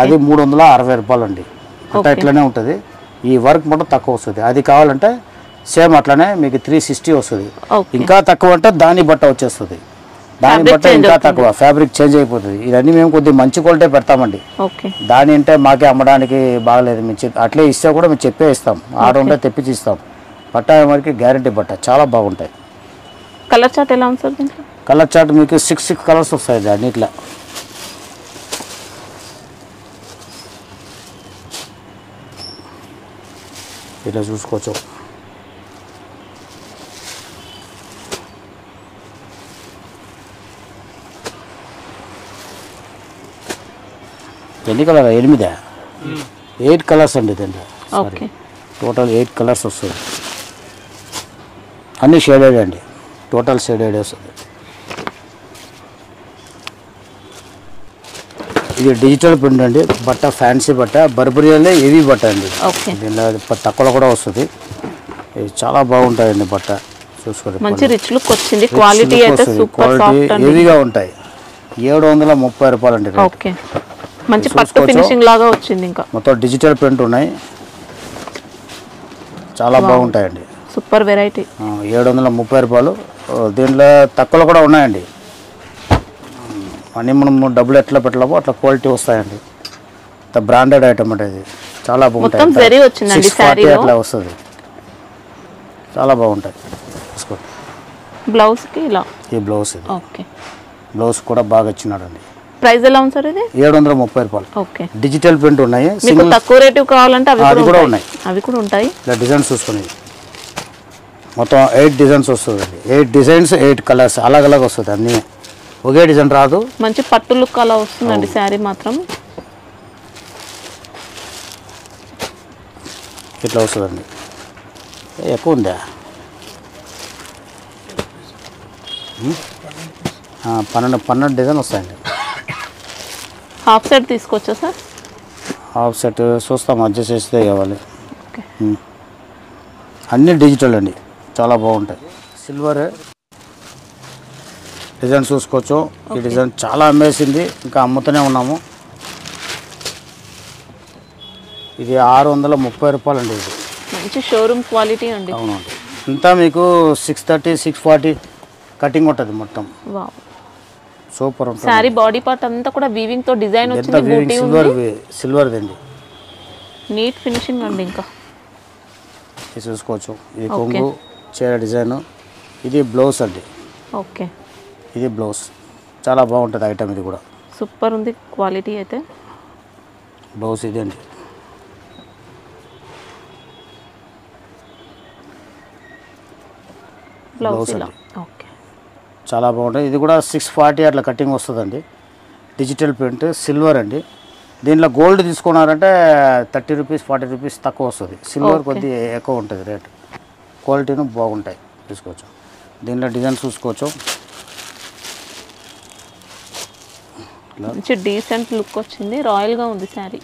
అది 360 రూపాయలు అండి. అంటే ఇట్లానే ఉంటుంది. ఈ వర్క్ మొత్తం తక్కువ వస్తుంది. అది కావాలంటే సేమ్ అట్లానే మీకు 360 వస్తుంది. ఇంకా తక్కువ అంటే దాని బట్ట వచ్చేస్తుంది. దాని బట్ట ఇంకా తక్కువ, ఫ్యాబ్రిక్ చేంజ్ అయిపోతుంది. ఇవన్నీ మేము కొద్దిగా మంచి క్వాలిటీ పెడతామండి. దాని అంటే మాకే అమ్మడానికి బాగలేదు, మేము అట్లే ఇస్తే కూడా మేము చెప్పే ఇస్తాం. ఆర్డర్ ఉంటే తెప్పించి ఇస్తాం. బట్ట మనకి గ్యారంటీ బట్ట, చాలా బాగుంటాయి. కలర్ చార్ట్ ఎలా ఉంది సార్ దీంట్లో? కలర్ చార్ట్ మీకు 6 కలర్స్ వస్తాయి అన్నిట్లో. ఇలా చూసుకోవచ్చు. ఎన్ని కలర్? 8 కలర్స్ అండి దీంట్లో. టోటల్ 8 కలర్స్ వస్తుంది. అన్ని షేడెడ్ అండి, టోటల్ షేడెడ్ వస్తుంది. ఇది డిజిటల్ ప్రింట్ అండి. బట్ట ఫ్యాన్సీ బట్ట, బర్బరియాలో హెవీ బట్ట అండి. దీనిలో తక్కువలో కూడా వస్తుంది. ఇది చాలా బాగుంటాయండి బట్ట, చూసుకోండి. మంచి రిచ్ లుక్ వచ్చింది. క్వాలిటీ అయితే సూపర్ సాఫ్ట్ అండి, హెవీగా ఉంటాయి. 730 రూపాయలు అండి. ఓకే మంచి పట్టు ఫినిషింగ్ లాగా వచ్చింది. ఇంకా మొత్తం డిజిటల్ ప్రింట్ ఉన్నాయి, చాలా బాగుంటాయండి. Super variety. 730 రూపాయలు. దీంట్లో తక్కువలో కూడా ఉన్నాయండి. అన్నీ మనం డబ్బులు ఎట్లా పెట్టలేమో అట్లా క్వాలిటీ వస్తాయండి. బ్రాండెడ్ ఐటమ్ అంటే ఇది చాలా బాగుంటాయి. 640 అట్లా వస్తుంది, చాలా బాగుంటాయి. బ్లౌజ్కి ఇలా ఈ బ్లౌజ్ ఇది. ఓకే బ్లౌజ్ కూడా బాగా ఇచ్చినాడండి. ప్రైస్ ఎలా ఉంది సార్ ఇది? 730 రూపాయలు. ఓకే డిజిటల్ ప్రింట్ ఉన్నాయి. మీకు తక్కువ రేటు కావాలంటే అవి కూడా ఉన్నాయి. అవి కూడా ఉంటాయి. ఇలా డిజైన్స్ చూసుకునేది మొత్తం 8 డిజైన్స్ వస్తుంది. 8 డిజైన్స్ 8 కలర్స్ అలాగ వస్తుంది. అన్నీ ఒకే డిజైన్ రాదు. మంచి పట్టు లుక్ అలా వస్తుందండి శారీ మాత్రం. ఇట్లా వస్తుందండి. ఎక్కువ ఉందా? 12 డిజైన్ వస్తాయండి. హాఫ్ సెట్ తీసుకోవచ్చా సార్? హాఫ్ సెట్ చూస్తాం, అడ్జస్ట్ చేస్తే కావాలి. ఓకే. అన్నీ డిజిటల్ అండి, చాలా బాగుంటాయి. సిల్వర్ డిజైన్ చూసుకోవచ్చు. ఈ డిజైన్ చాలా అమ్మేసింది, ఇంకా అమ్ముతూనే ఉన్నాము. ఇది 630 రూపాయలు అండి. ఇది మంచి షోరూమ్ క్వాలిటీ అండి. అవునండి. ఇంతా మీకు 630, 640 కటింగ్ ఉంటుంది మొత్తం. వావ్, సూపర్ ఉంటుంది. సారీ బాడీ పార్ట్ అంతా కూడా వీవింగ్ తో డిజైన్ వచ్చింది. బూటీ ఉంది, సిల్వర్ దండి. నీట్ ఫినిషింగ్ అండి. ఇంకా ఇది చూసుకోవచ్చు. ఇది కొంగు చీర డిజైన్. ఇది బ్లౌజ్ అండి. ఓకే. ఇది బ్లౌజ్ చాలా బాగుంటుంది ఐటమ్. ఇది కూడా సూపర్ ఉంది క్వాలిటీ అయితే. బ్లౌజ్ ఇది అండి. బ్లౌజ్ ఇలా. ఓకే. చాలా బాగుంటుంది. ఇది కూడా 640 అట్లా కటింగ్ వస్తుందండి. డిజిటల్ ప్రింట్, సిల్వర్ అండి. దీంట్లో గోల్డ్ తీసుకున్నారంటే 30 రూపీస్ 40 రూపీస్ తక్కువ వస్తుంది. సిల్వర్ కొద్దిగా ఎక్కువ ఉంటుంది రేట్. క్వాలిటీను బాగుంటాయి, చూసుకోవచ్చు. దీంట్లో డిజైన్ చూసుకోవచ్చు. మంచి డీసెంట్ లుక్ వచ్చింది, రాయల్గా ఉంది శారీ.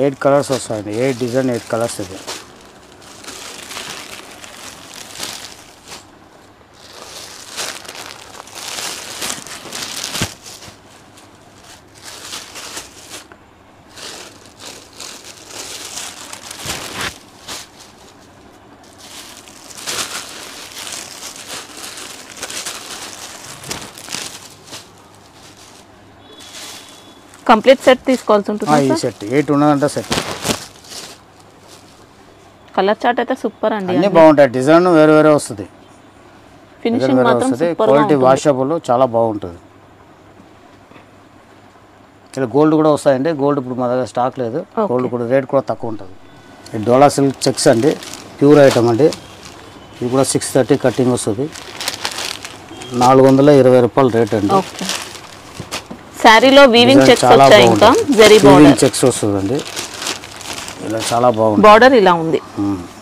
ఎయిట్ కలర్స్ వస్తాయండి. 8 డిజైన్ 8 కలర్స్. ఇది కంప్లీట్ సెట్ తీసుకోవాల్సి ఉంటుంది. ఈ సెట్ 8 ఉన్నదంటే సెట్. కలర్ చార్ట్ అయితే సూపర్ అండి. అన్నీ బాగుంటాయి. డిజైన్ వేరే వేరే వస్తుంది, ఫినిషింగ్ మాత్రం సూపర్. క్వాలిటీ వాషబుల్ చాలా బాగుంటుంది. ఇలా గోల్డ్ కూడా వస్తాయండి. గోల్డ్ ఇప్పుడు మా దగ్గర స్టాక్ లేదు. గోల్డ్ కూడా రేట్ కూడా తక్కువ ఉంటుంది. ఈ డోలా సిల్క్ చెక్స్ అండి, ప్యూర్ ఐటమ్ అండి. ఇది కూడా 630 కటింగ్ వస్తుంది. 420 రూపాయలు రేట్ అండి. శారీలో వీవింగ్ చెక్స్ వచ్చాయి, ఇంకా జరీ బోర్డర్ చెక్స్ వస్తుందండి. ఇలా చాలా బాగుంది. బార్డర్ ఇలా ఉంది.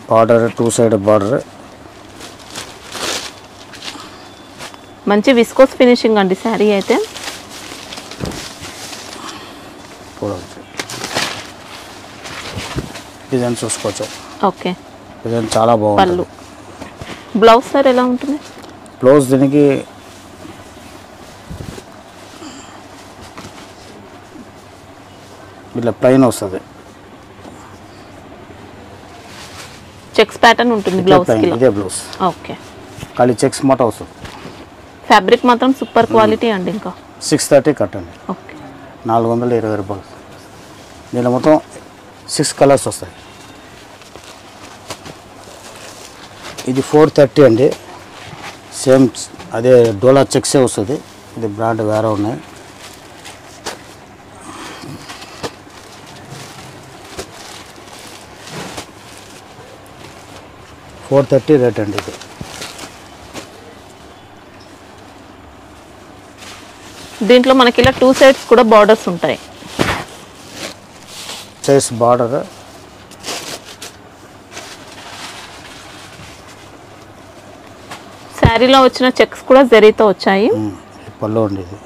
Border 2 side border. మంచి విస్కోస్ ఫినిషింగ్ అండి శారీ అయితే. డిజైన్ చూసుకోవచ్చు. ఓకే. డిజైన్ చాలా బాగుంది. పళ్ళు. బ్లౌజ్ సార్ ఎలా ఉంటుంది? బ్లౌజ్ దీనికి ఇట్లా ప్లెయిన్ వస్తుంది. చెక్స్ ప్యాటర్న్ ఉంటుంది బ్లౌజ్ కి. ఇదే బ్లౌజ్. ఓకే. ఖాళీ చెక్స్ మాట వస్తుంది. ఫ్యాబ్రిక్ మాత్రం సూపర్ క్వాలిటీ అండి. ఇంకా 630 కట్టండి. ఓకే. 420 రూపాయలు. దీనిలో మొత్తం 6 కలర్స్ వస్తాయి. ఇది 430 అండి. సేమ్ అదే డోలా చెక్సే వస్తుంది. ఇది బ్రాండ్ వేరే ఉన్నాయి. $430 రేట్ అండి. ఇది దీంట్లో మనకి ఇలా 2 సైడ్స్ కూడా బార్డర్స్ ఉంటాయి. Size border. శారీలో వచ్చిన చెక్స్ కూడా జరీతో వచ్చాయి. పళ్ళు అండి. ఇది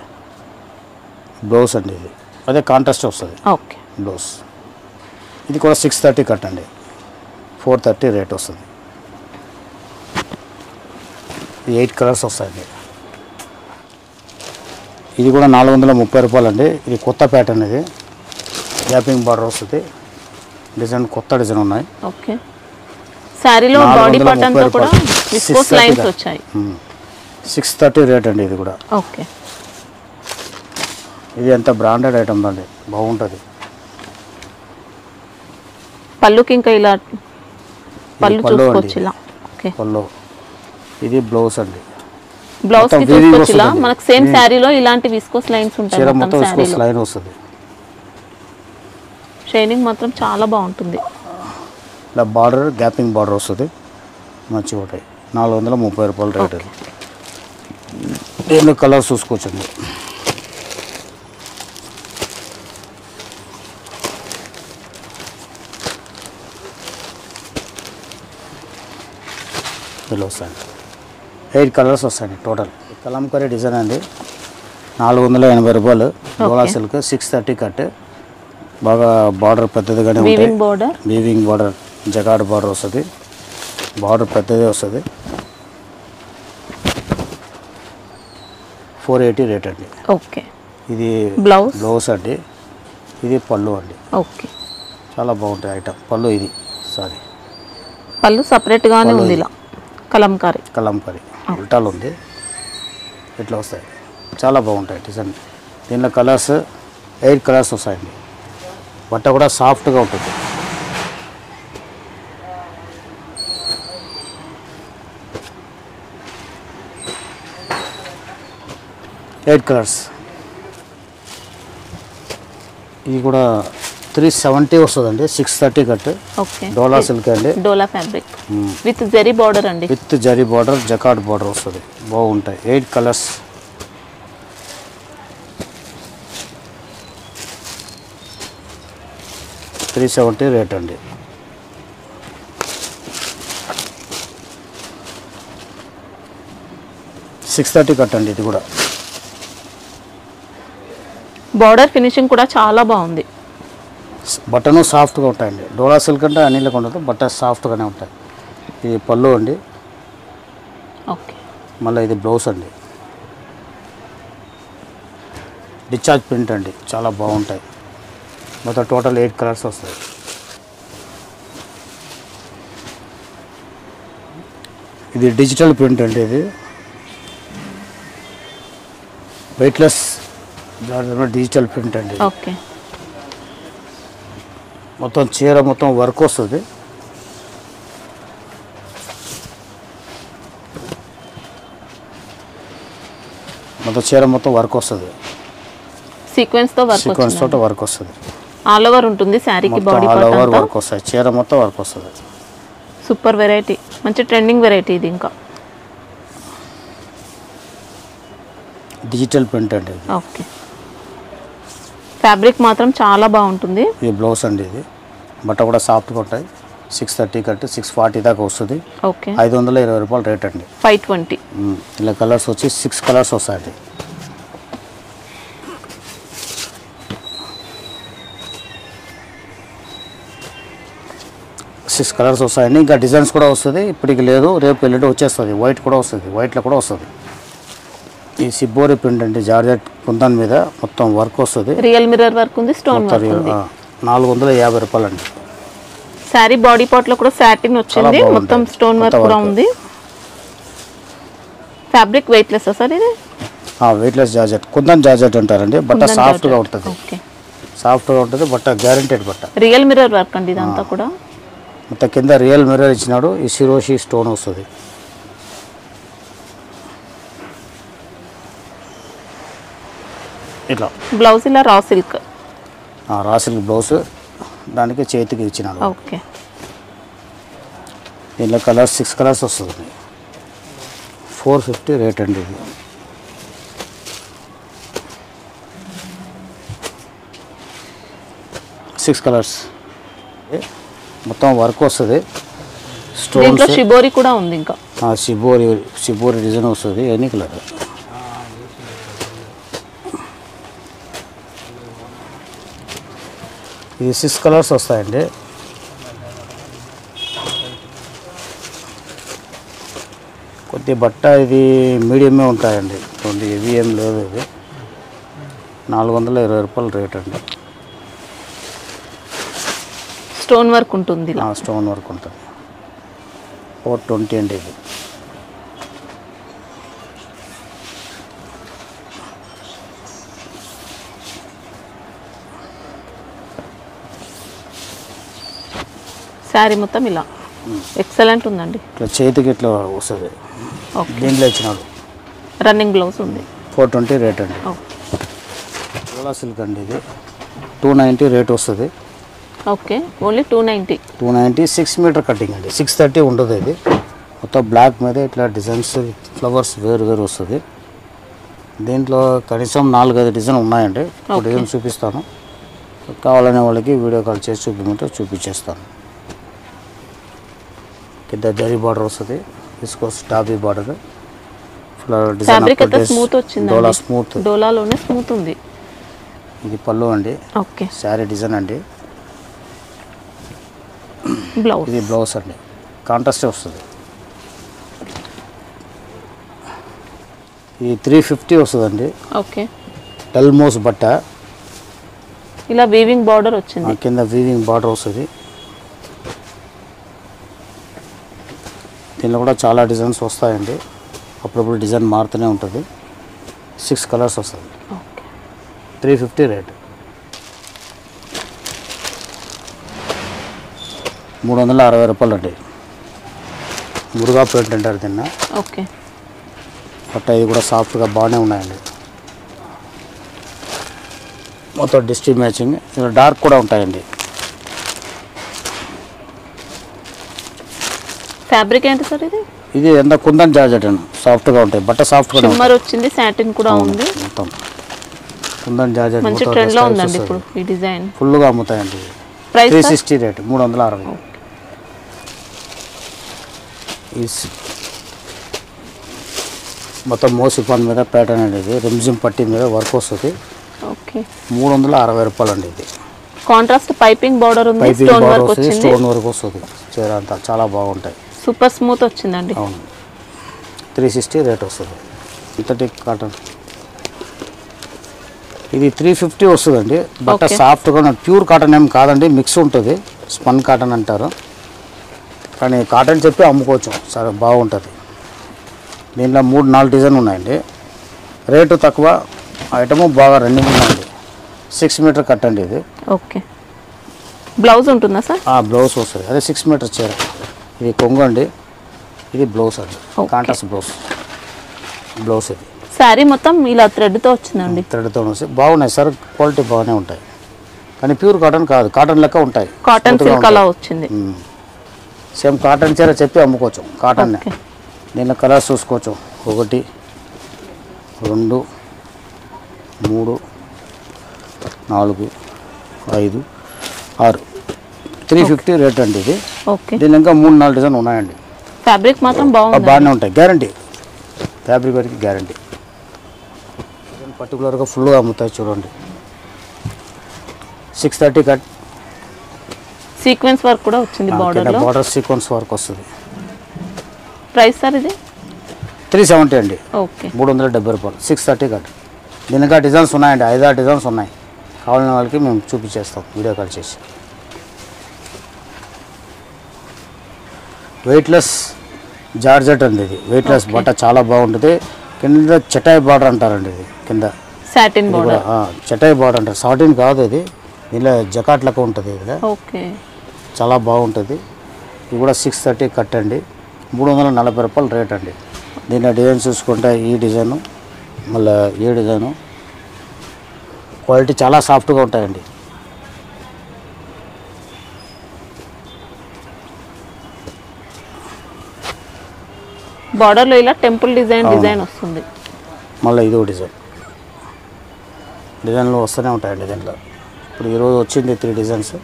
బ్లౌజ్ అండి. ఇది అదే కాంట్రాస్ట్ వస్తుంది. ఓకే. బ్లౌజ్. ఇది కూడా 630 కట్టండి. 430 రేట్ వస్తుంది. 8 కలర్స్ వస్తాయండి. ఇది కూడా 430 రూపాయలు అండి. ఇది కొత్త ప్యాటర్న్. ఇది గ్యాపింగ్ బార్డర్ వస్తుంది. డిజైన్ కొత్త డిజైన్ ఉన్నాయి. ఓకే. శారీలో బాడీ పార్ట్ అంతా కూడా విస్కోస్ లైన్స్ వచ్చాయి. 630 రేట్ అండి. ఇది కూడా ఓకే. ఇది ఎంత బ్రాండెడ్ ఐటమ్ అండి, బాగుంటుంది. పళ్ళుకి ఇంకా ఇలా పళ్ళు చూసుకోవచ్చు ఇలా. ఓకే. పళ్ళు. ఇది బ్లౌజ్ అండి. బ్లౌజ్ కి weaving చూసుకోవచ్చు ఇలా వస్తుంది. మనకు సేమ్ శారీలో ఇలాంటి విస్కోస్ లైన్స్ ఉంటాయి చీర మొత్తం మొత్తం విస్కోస్ శారీలో. లైన్ వస్తుంది. షైనింగ్ మాత్రం చాలా బాగుంటుంది. ఇలా బార్డర్ గ్యాపింగ్ బార్డర్ వస్తుంది, మంచిగా ఉంటాయి. 430 రూపాయలు రేట్. దీనిలో కలర్స్ చూసుకోవచ్చండి. ఇలా వస్తాయండి, 8 కలర్స్ వస్తాయండి టోటల్. కలంకరీ డిజైన్ అండి, 480 రూపాయలు. డోలా సిల్క్ 630 కట్. బాగా బార్డర్ పెద్దదిగానే ఉంటాయి. Weaving border, weaving border, jacquard border వస్తుంది. బార్డర్ పెద్దదే వస్తుంది. 480 రేట్ అండి. ఓకే. ఇది బ్లౌజ్ అండి, ఇది పళ్ళు అండి. ఓకే, చాలా బాగుంటాయి ఐటమ్. పళ్ళు ఇది, సారీ పళ్ళు సపరేట్ గానే ఉంది. ఇలా కలంకారీ ఉల్టాలు ఉంది, ఇట్లా వస్తాయి. చాలా బాగుంటాయి డిజైన్. దీనిలో కలర్స్ 8 కలర్స్ వస్తాయండి. బట్ట కూడా సాఫ్ట్గా ఉంటుంది. Eight colours. ఇది కూడా 370 వస్తుందండి. 630 కట్. ఓకే. డోలా సిల్క్ అండి, డోలా ఫ్యాబ్రిక్ విత్ జరీ బార్డర్ అండి. With zari border, jacquard border వస్తుంది. బాగుంటాయి. 8 కలర్స్. $370 రేట్ అండి. $630 కట్ అండి. ఇది కూడా బార్డర్ ఫినిషింగ్ కూడా చాలా బాగుంది. బట్టను సాఫ్ట్గా ఉంటాయండి. డోలా సిల్క్ అంటే అన్నిళ్ళకి ఉండదు, బట్ట సాఫ్ట్గానే ఉంటాయి. ఇది పళ్ళు అండి. ఓకే. మళ్ళీ ఇది బ్లౌజ్ అండి. డిశ్చార్జ్ ప్రింట్ అండి, చాలా బాగుంటాయి. మొత్తం టోటల్ 8 కలర్స్ వస్తాయి. ఇది డిజిటల్ ప్రింట్ అండి. ఇది వెయిట్లెస్ డిజిటల్ ప్రింట్ అండి. ఓకే. మొత్తం చీర మొత్తం వర్క్ వస్తుంది. మొత్తం చీర మొత్తం వర్క్ వస్తుంది. సీక్వెన్స్ తో వర్క్ వస్తుంది. ఆల్ ఓవర్ ఉంటుంది శారీకి. బాడీ ఆల్ ఓవర్ వర్క్ వస్తుంది. చీర మొత్తం వర్క్ వస్తుంది. సూపర్ వెరైటీ, మంచి ట్రెండింగ్ వెరైటీ ఇది. ఇంకా డిజిటల్ ప్రింట్ అండి. ఓకే. ఫ్యాబ్రిక్ మాత్రం చాలా బాగుంటుంది. ఇది బ్లౌజ్ అండి. ఇది బట్ట కూడా సాఫ్ట్గా ఉంటాయి. 630 కట్. 640 దాకా వస్తుంది. ఓకే. 520 రూపాయలు రేట్ అండి. 520. ఇలా కలర్స్ వచ్చి 6 కలర్స్ వస్తాయండి. సిక్స్ కలర్స్ వస్తాయండి. ఇంకా డిజైన్స్ కూడా వస్తుంది. ఇప్పటికి లేదు, రేపు ఎల్లుండి వచ్చేస్తుంది. వైట్ కూడా వస్తుంది, వైట్లో కూడా వస్తుంది. ఈ సిబ్బోరి ప్రింట్ అండి, జార్జెట్ కుందన్ మీద మొత్తం వర్క్ వస్తుంది. రియల్ మిర్రర్ వర్క్ ఉంది, స్టోన్ వర్క్ ఉంది. 450 రూపాయలు అండి. శారీ బాడీ పార్ట్ లో కూడా సాటిన్ వచ్చింది, మొత్తం స్టోన్ వర్క్ కూడా ఉంది. ఫ్యాబ్రిక్ వెయిట్లెస్ సార్ ఇది? వెయిట్లెస్ జార్జెట్, కుందన్ జార్జెట్ అంటారండి. బట్ట సాఫ్ట్గా ఉంటుంది. ఓకే, సాఫ్ట్గా ఉంటుంది బట్ట, గ్యారెంటెడ్ బట్ట. రియల్ మిర్రర్ వర్క్ అండి ఇదంతా కూడా. మొత్తం కింద రియల్ మిర్రర్ ఇచ్చినాడు. ఈ సిరోషి స్టోన్ వస్తుంది. ఇట్లా బ్లౌజ్ ఇలా రా సిల్క్ బ్లౌజ్, దానికి చేతికి ఇచ్చినాడు. ఓకే. దీనిలో కలర్స్ 6 కలర్స్ వస్తుంది. 450 రేట్ అండి. ఇది 6 కలర్స్ మొత్తం వర్క్ వస్తుంది. దీంట్లో షిబోరి కూడా ఉంది. ఇంకా షిబోరి డిజైన్ వస్తుంది. ఎన్ని కలర్? ఇది 6 కలర్స్ వస్తాయండి. కొద్ది బట్ట ఇది మీడియమే ఉంటాయండి, కొద్ది హెవీ ఏం లేదు. ఇది 420 రూపాయలు రేట్ అండి. స్టోన్ వర్క్ ఉంటుంది. స్టోన్ వర్క్ ఉంటుంది. 420 అండి. ఇది శారీ మొత్తం ఇలా ఎక్సలెంట్ ఉందండి. ఇట్లా చేతికి ఇట్లా వస్తుంది. దీంట్లో ఇచ్చినాడు రన్నింగ్ బ్లౌజ్ ఉంది. 420 రేట్ అండి. డోలా సిల్క్ అండి, ఇది 290 రేట్ వస్తుంది. Okay, only 290. 6 మీటర్ కటింగ్ అండి, 630 ఉంటుంది. ఇది మొత్తం బ్లాక్ మీద ఇట్లా డిజైన్స్ ఫ్లవర్స్ వేరు వేరు వస్తుంది. దీంట్లో కనీసం 4-5 డిజైన్ ఉన్నాయండి. ఒక డిజైన్ చూపిస్తాను, కావాలనే వాళ్ళకి వీడియో కాల్ చేసి చూపించమంటే చూపించేస్తాను. కింద జరీ బార్డర్ వస్తుంది, విస్కోస్ టాబీ బార్డర్, ఫ్లవర్ ఫ్యాబ్రిక్ అయితే డిజైన్, స్మూత్ వచ్చింది. డోలా స్మూత్, డోలాలోనే స్మూత్ ఉంది. ఇది పళ్ళు అండి. ఓకే, శారీ డిజైన్ అండి. బ్లౌజ్, ఇది బ్లౌజ్ అండి, కాంట్రాస్ట్ వస్తుంది. ఇది 350 వస్తుందండి. ఓకే, టెల్మోస్ బట్ట, ఇలా వీవింగ్ బార్డర్ వచ్చింది. కింద వీవింగ్ బార్డర్ వస్తుంది. దీనిలో కూడా చాలా డిజైన్స్ వస్తాయండి, అప్పుడప్పుడు డిజైన్ మారుతూనే ఉంటుంది. 6 కలర్స్ వస్తుంది. Okay, 350 rate. 360 రూపాయలు అండి. మురుగా ప్రింట్ అంటారు దీన్ని. ఓకే, బట్ ఇది కూడా సాఫ్ట్గా బాగానే ఉన్నాయండి. మొత్తం డిస్ట్రీ మ్యాచింగ్, ఇలా డార్క్ కూడా ఉంటాయండి. ఫ్యాబ్రిక్ ఏంటి సార్ ఇది? ఇది ఎంత కుందన్ జార్జెట్ అండి, సాఫ్ట్గా ఉంటాయి, బట్ట సాఫ్ట్గా షిమ్మర్ వచ్చింది, సాటిన్ కూడా ఉంది. మొత్తం కుందన్ జార్జెట్ మంచి ట్రెండ్ లో ఉందండి ఇప్పుడు ఈ డిజైన్. ఫుల్గా అమ్ముతాయండి. Price 360 rate, 360. మొత్తం మోసిఫాన్ మీద ప్యాటర్న్ అండి, ఇది రిమ్జిమ్ పట్టి మీద వర్క్ వస్తుంది. ఓకే, 360 రూపాయలు అండి. ఇది కాంట్రాస్ట్ పైపింగ్ బార్డర్ ఉంది, పైపింగ్ స్టోన్ బార్డర్ వర్క్ వస్తుంది, వచ్చింది. స్టోన్ వర్క్ వస్తుంది. చీర అంతా చాలా బాగుంటాయి, సూపర్ స్మూత్ వచ్చిందండి. అవును. 360 రేట్ వస్తుంది. ఇంతటి కాటన్ ఇది 350 వస్తుందండి. బట్ట సాఫ్ట్గా ప్యూర్ కాటన్ ఏం కాదండి, మిక్స్ ఉంటుంది, స్పన్ కాటన్ అంటారు. కానీ కాటన్ చెప్పి అమ్ముకోవచ్చు, సరే బాగుంటుంది. దీంట్లో 3-4 డిజైన్ ఉన్నాయండి. రేటు తక్కువ, ఐటము బాగా రన్నింగ్ ఉందండి. 6 మీటర్ కట్ అండి ఇది. ఓకే, బ్లౌజ్ ఉంటుందా సార్? బ్లౌజ్ వస్తుంది, అదే 6 మీటర్ చీర. ఇది కొంగు అండి, ఇది బ్లౌజ్ అండి, కాంట్రాస్ట్ బ్లౌజ్ ఇది. శారీ మొత్తం ఇలా థ్రెడ్తో వచ్చిందండి. థ్రెడ్తో వస్తాయి, బాగున్నాయి సార్, క్వాలిటీ బాగానే ఉంటాయి. కానీ ప్యూర్ కాటన్ కాదు, కాటన్ లెక్క ఉంటాయి. కాటన్ సిల్క్ అలా వచ్చింది. సేమ్ కాటన్ చీర చెప్పి అమ్ముకోవచ్చు, కాటన్. దీనిలో కలర్స్ చూసుకోవచ్చు, 1, 2, 3, 4, 5, 6. 350 రేట్ అండి ఇది. ఓకే, దీని ఇంకా 3-4 డిజైన్ ఉన్నాయండి. ఫ్యాబ్రిక్ మాత్రం బాగానే ఉంటాయి, గ్యారంటీ. ఫ్యాబ్రిక్ వరకు గ్యారంటీ. పర్టికులర్గా ఫుల్గా అమ్ముతాయి చూడండి. 630 కట్, సీక్వెన్స్ వర్క్ కూడా వచ్చింది బార్డర్లో. బార్డర్ సీక్వెన్స్ వర్క్ వస్తుంది. ప్రైస్ సార్ ఇది? 370 అండి. ఓకే, 370 రూపాయలు. 630 కట్. దీనికా డిజైన్స్ ఉన్నాయండి, 5-6 డిజైన్స్ ఉన్నాయి. కావాలన్న వాళ్ళకి మేము చూపించేస్తాం వీడియో కాల్ చేసి. వెయిట్లెస్ జార్జెట్ అండి, ఇది వెయిట్లెస్ బట్ట చాలా బాగుంటుంది. కింద చటాయి బార్డర్ అంటారండి, ఇది కింద సాటిన్ బార్డర్. చటాయి బార్డర్ అంటారు, సాటిన్ కాదు ఇది. ఇలా జకాట్ లెక్క ఉంటుంది, ఇది ఓకే, చాలా బాగుంటుంది. ఇది కూడా 630 కట్ అండి. 340 రూపాయలు రేట్ అండి. దీని డిజైన్ చూసుకుంటే ఈ డిజైను, మళ్ళీ ఈ డిజైను, క్వాలిటీ చాలా సాఫ్ట్గా ఉంటాయండి. బార్డర్లో ఇలా టెంపుల్ డిజైన్ వస్తుంది. మళ్ళీ ఇదో డిజైన్లు వస్తూనే ఉంటాయండి దీంట్లో. ఇప్పుడు ఈరోజు వచ్చింది 3 డిజైన్స్.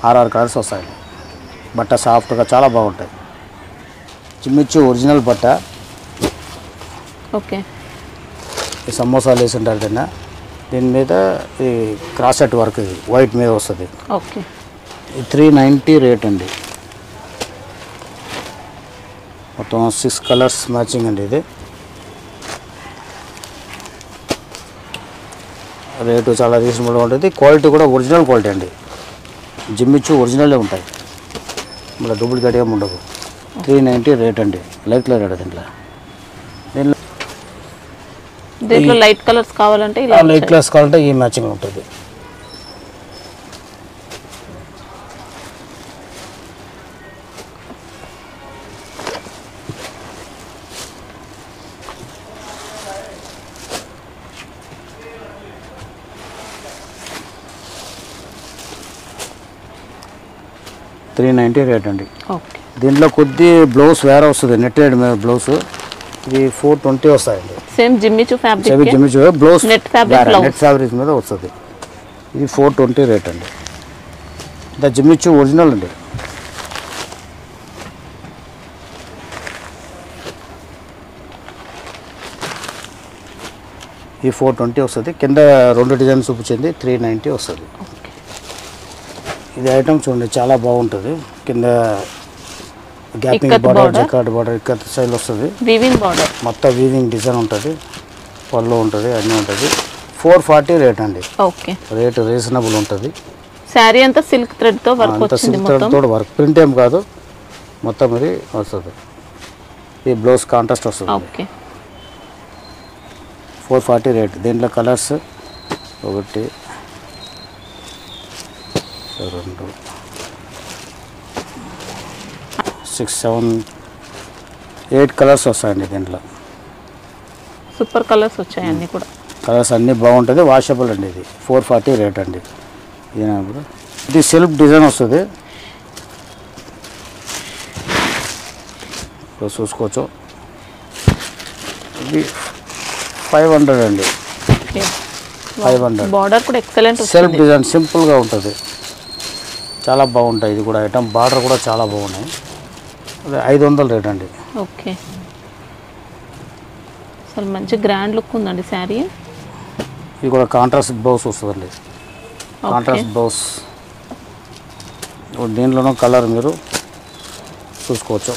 ఆరు కలర్స్ వస్తాయండి. బట్ట సాఫ్ట్గా చాలా బాగుంటాయి. చిమ్మిచ్చి ఒరిజినల్ బట్ట. ఓకే, ఈ సమోసాలు వేసి ఉంటారు దీన్ని. దీని మీద ఈ క్రాస్ సెట్ వర్క్ వైట్ మీద వస్తుంది. ఓకే, 390 రేట్ అండి. మొత్తం 6 కలర్స్ మ్యాచింగ్ అండి. ఇది రేటు చాలా రీజనబుల్గా ఉంటుంది. క్వాలిటీ కూడా ఒరిజినల్ క్వాలిటీ అండి. జిమ్మిచ్చు ఒరిజినలే ఉంటాయి, మళ్ళీ డూప్లికేట్ ఏమి ఉండదు. 390 రేట్ అండి. లైట్ రేట్ దీంట్లో. దీంట్లో లైట్ కలర్స్ కావాలంటే ఇలా లైట్ కలర్స్ కావాలంటే ఈ మ్యాచింగ్ ఉంటుంది. 390 రేట్ అండి. ఓకే. దీంట్లో కొద్ది బ్లౌజ్ వేరే వస్తుంది, నెట్టెడ్ బ్లౌజ్. ఇది 420 వస్తాయండి. Same Jimmy Choo fabric Jimmy Choo blouse net fabric net fabric మీద వస్తుంది. ఇది 420 రేట్ అండి. ద జిమ్మిచూ ఒరిజినల్ అండి. ఈ 420 వస్తుంది. కింద 2 డిజైన్స్ చూపించింది 390 వస్తుంది. ఇది ఐటమ్ చూడండి చాలా బాగుంటుంది. కింద gaping border, jacquard border, ikat style వస్తుంది. వీవింగ్ బార్డర్ మొత్తం వీవింగ్ డిజైన్ ఉంటుంది, పళ్ళు ఉంటుంది, అన్నీ ఉంటుంది. 440 రేట్ అండి. ఓకే. రేట్ రీజనబుల్ ఉంటుంది. శారీ అంతా సిల్క్ థ్రెడ్ తో వర్క్ వచ్చింది, మొత్తం సిల్క్ తో వర్క్, ప్రింట్ ఏం కాదు, మొత్తం ఇది వస్తుంది. ఈ బ్లౌజ్ కాంట్రాస్ట్ వస్తుంది. ఓకే. 440 రేట్. దీంట్లో కలర్స్ 1 2 6 7 8 కలర్స్ వస్తాయండి దీంట్లో. సూపర్ కలర్స్ వచ్చాయి అన్నీ కూడా. కలర్స్ అన్నీ బాగుంటుంది, వాషబుల్ అండి. ఇది 440 రేట్ అండి. ఇది సెల్ఫ్ డిజైన్ వస్తుంది, చూసుకోవచ్చు. ఇది 500 అండి. 500. బార్డర్ కూడా ఎక్సలెంట్ సెల్ఫ్ డిజైన్ సింపుల్గా ఉంటుంది, చాలా బాగుంటాయి. ఇది కూడా ఐటమ్ బార్డర్ కూడా చాలా బాగున్నాయి. అదే 500 రేట్ అండి. ఓకే. అసలు మంచి గ్రాండ్ లుక్ ఉందండి శారీ. ఇది కూడా కాంట్రాస్ట్ బ్లౌజ్ వస్తుందండి. Contrast blouse. దీంట్లోనూ కలర్ మీరు చూసుకోవచ్చు.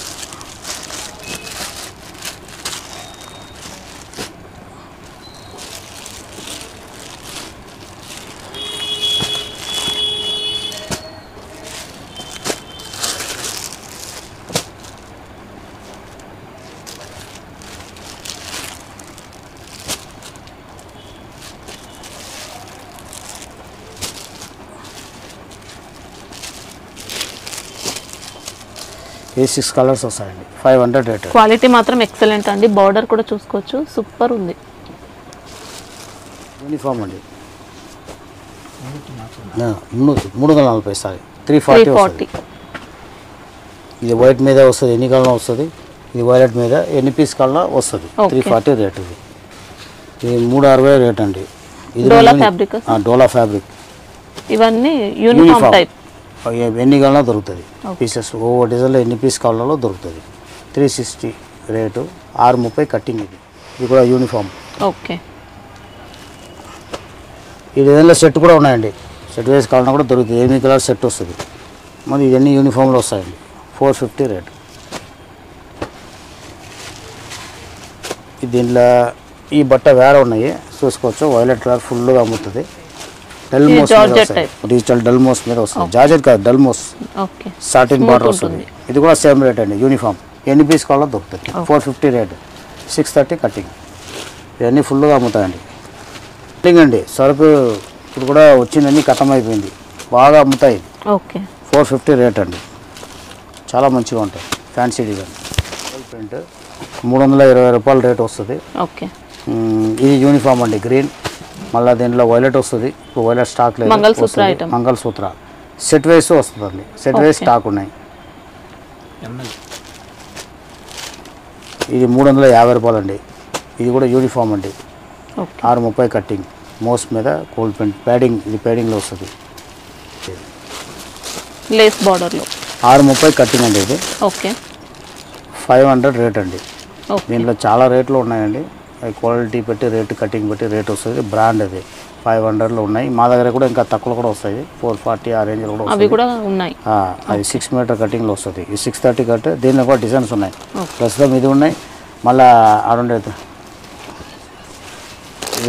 ఈ 6 కలర్స్ వస్తాయండి. 500 రేట్. క్వాలిటీ మాత్రం ఎక్సలెంట్ అండి. బార్డర్ కూడా చూసుకోవచ్చు, సూపర్ ఉంది. యూనిఫామ్ అండి. 340 సారీ 340. ఇది వైట్ మీద వస్తుంది, ఎన్ని కలర్ వస్తుంది. ఇది వైలెట్ మీద ఎన్ని పీస్ కలర్ వస్తుంది. 340 రేట్. ఇది 360 రేట్ అండి. ఇది డోలా ఫ్యాబ్రిక్. డోలా ఫ్యాబ్రిక్. ఇవన్నీ యూనిఫామ్ టైప్. ఎన్ని కావాలన్నా దొరుకుతుంది. పీసెస్ ఓ డిజైన్లో ఎన్ని పీస్ కావాలో దొరుకుతుంది. 360 రేటు. 630 కట్టింగ్. ఇది కూడా యూనిఫామ్. ఓకే. ఈ డిజైన్లో సెట్ కూడా ఉన్నాయండి. సెట్ వేసి కావాలన్నా కూడా దొరుకుతుంది. 8 కలర్ సెట్ వస్తుంది. మరి ఇవన్నీ యూనిఫామ్లో వస్తాయండి. 450 రేటు. దీంట్లో ఈ బట్ట వేరే ఉన్నాయి, చూసుకోవచ్చు. వైలెట్ కలర్ ఫుల్గా అమ్ముతుంది. డిజిటల్ డల్మోస్ మీద వస్తుంది. జార్జెట్ కాదు, డల్మోస్. సాటిన్ బార్డర్ వస్తుంది. ఇది కూడా సేమ్ రేట్ అండి. యూనిఫామ్ ఎన్ని పీస్ కావాలో దొరుకుతుంది. 450 రేట్. 630 కటింగ్. ఇవన్నీ ఫుల్గా అమ్ముతాయండి. కటింగ్ అండి. సరుకు ఇప్పుడు కూడా వచ్చిందని ఖతం అయిపోయింది, బాగా అమ్ముతాయి. 450 రేట్ అండి. చాలా మంచిగా ఉంటాయి. Fancy design print. 320 రూపాయలు రేట్ వస్తుంది. ఇది యూనిఫామ్ అండి. గ్రీన్. మళ్ళీ దీంట్లో వైలెట్ వస్తుంది. ఇప్పుడు వైలెట్ స్టాక్ లేదు. మంగళసూత్ర సెట్ వైస్ వస్తుందండి. సెట్ వైస్ స్టాక్ ఉన్నాయి. ఇది 350 రూపాయలు అండి. ఇది కూడా యూనిఫామ్ అండి. 630 కట్టింగ్. మోస్ మీద కోల్డ్ ప్రింట్ ప్యాడింగ్. ఇది ప్యాడింగ్లో వస్తుంది. లేస్ బార్డర్లో 630 కట్టింగ్ అండి. ఇది 500 రేట్ అండి. దీంట్లో చాలా రేట్లు ఉన్నాయండి. క్వాలిటీ పెట్టి రేటు, కటింగ్ పెట్టి రేట్ వస్తుంది. బ్రాండ్ అది 500లో ఉన్నాయి. మా దగ్గర కూడా ఇంకా తక్కువ కూడా వస్తాయి. 440 ఆ రేంజ్లో కూడా అవి కూడా ఉన్నాయి. అది 6 మీటర్ కటింగ్లో వస్తుంది. ఈ 630 కట్. దీనిలో కూడా డిజైన్స్ ఉన్నాయి. ప్రస్తుతం ఇది ఉన్నాయి. మళ్ళీ అరౌండ్ ఇది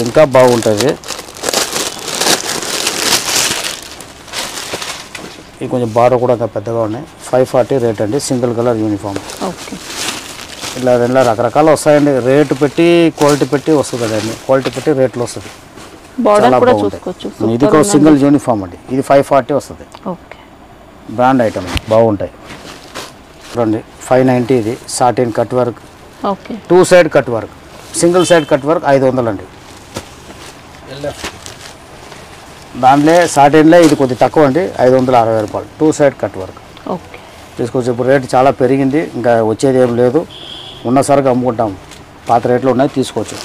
ఇంకా బాగుంటుంది. ఇది కొంచెం బార్డర్ కూడా ఇంకా పెద్దగా ఉన్నాయి. 540 రేట్ అండి. Single colour uniform. ఇలా రకరకాలు వస్తాయండి. రేటు పెట్టి క్వాలిటీ పెట్టి వస్తుంది కదండి. క్వాలిటీ పెట్టి రేట్లు వస్తుంది. చాలా బాగుంటాయి. ఇది కూడా సింగిల్ యూనిఫామ్ అండి. ఇది 540 వస్తుంది. బ్రాండ్ ఐటమ్ బాగుంటాయి. చూడండి 590. ఇది satin cut work. 2 side cut work. Single side cut work 500 అండి. దాంట్లో సాటిన్లో ఇది కొద్దిగా తక్కువ అండి. 560 రూపాయలు. 2 సైడ్ కట్ వర్క్. తీసుకోవచ్చు. ఇప్పుడు రేటు చాలా పెరిగింది, ఇంకా వచ్చేది ఏం లేదు. ఉన్న సరుకు అమ్ముకుంటాం, పాత రేట్లు ఉన్నాయి, తీసుకోవచ్చు.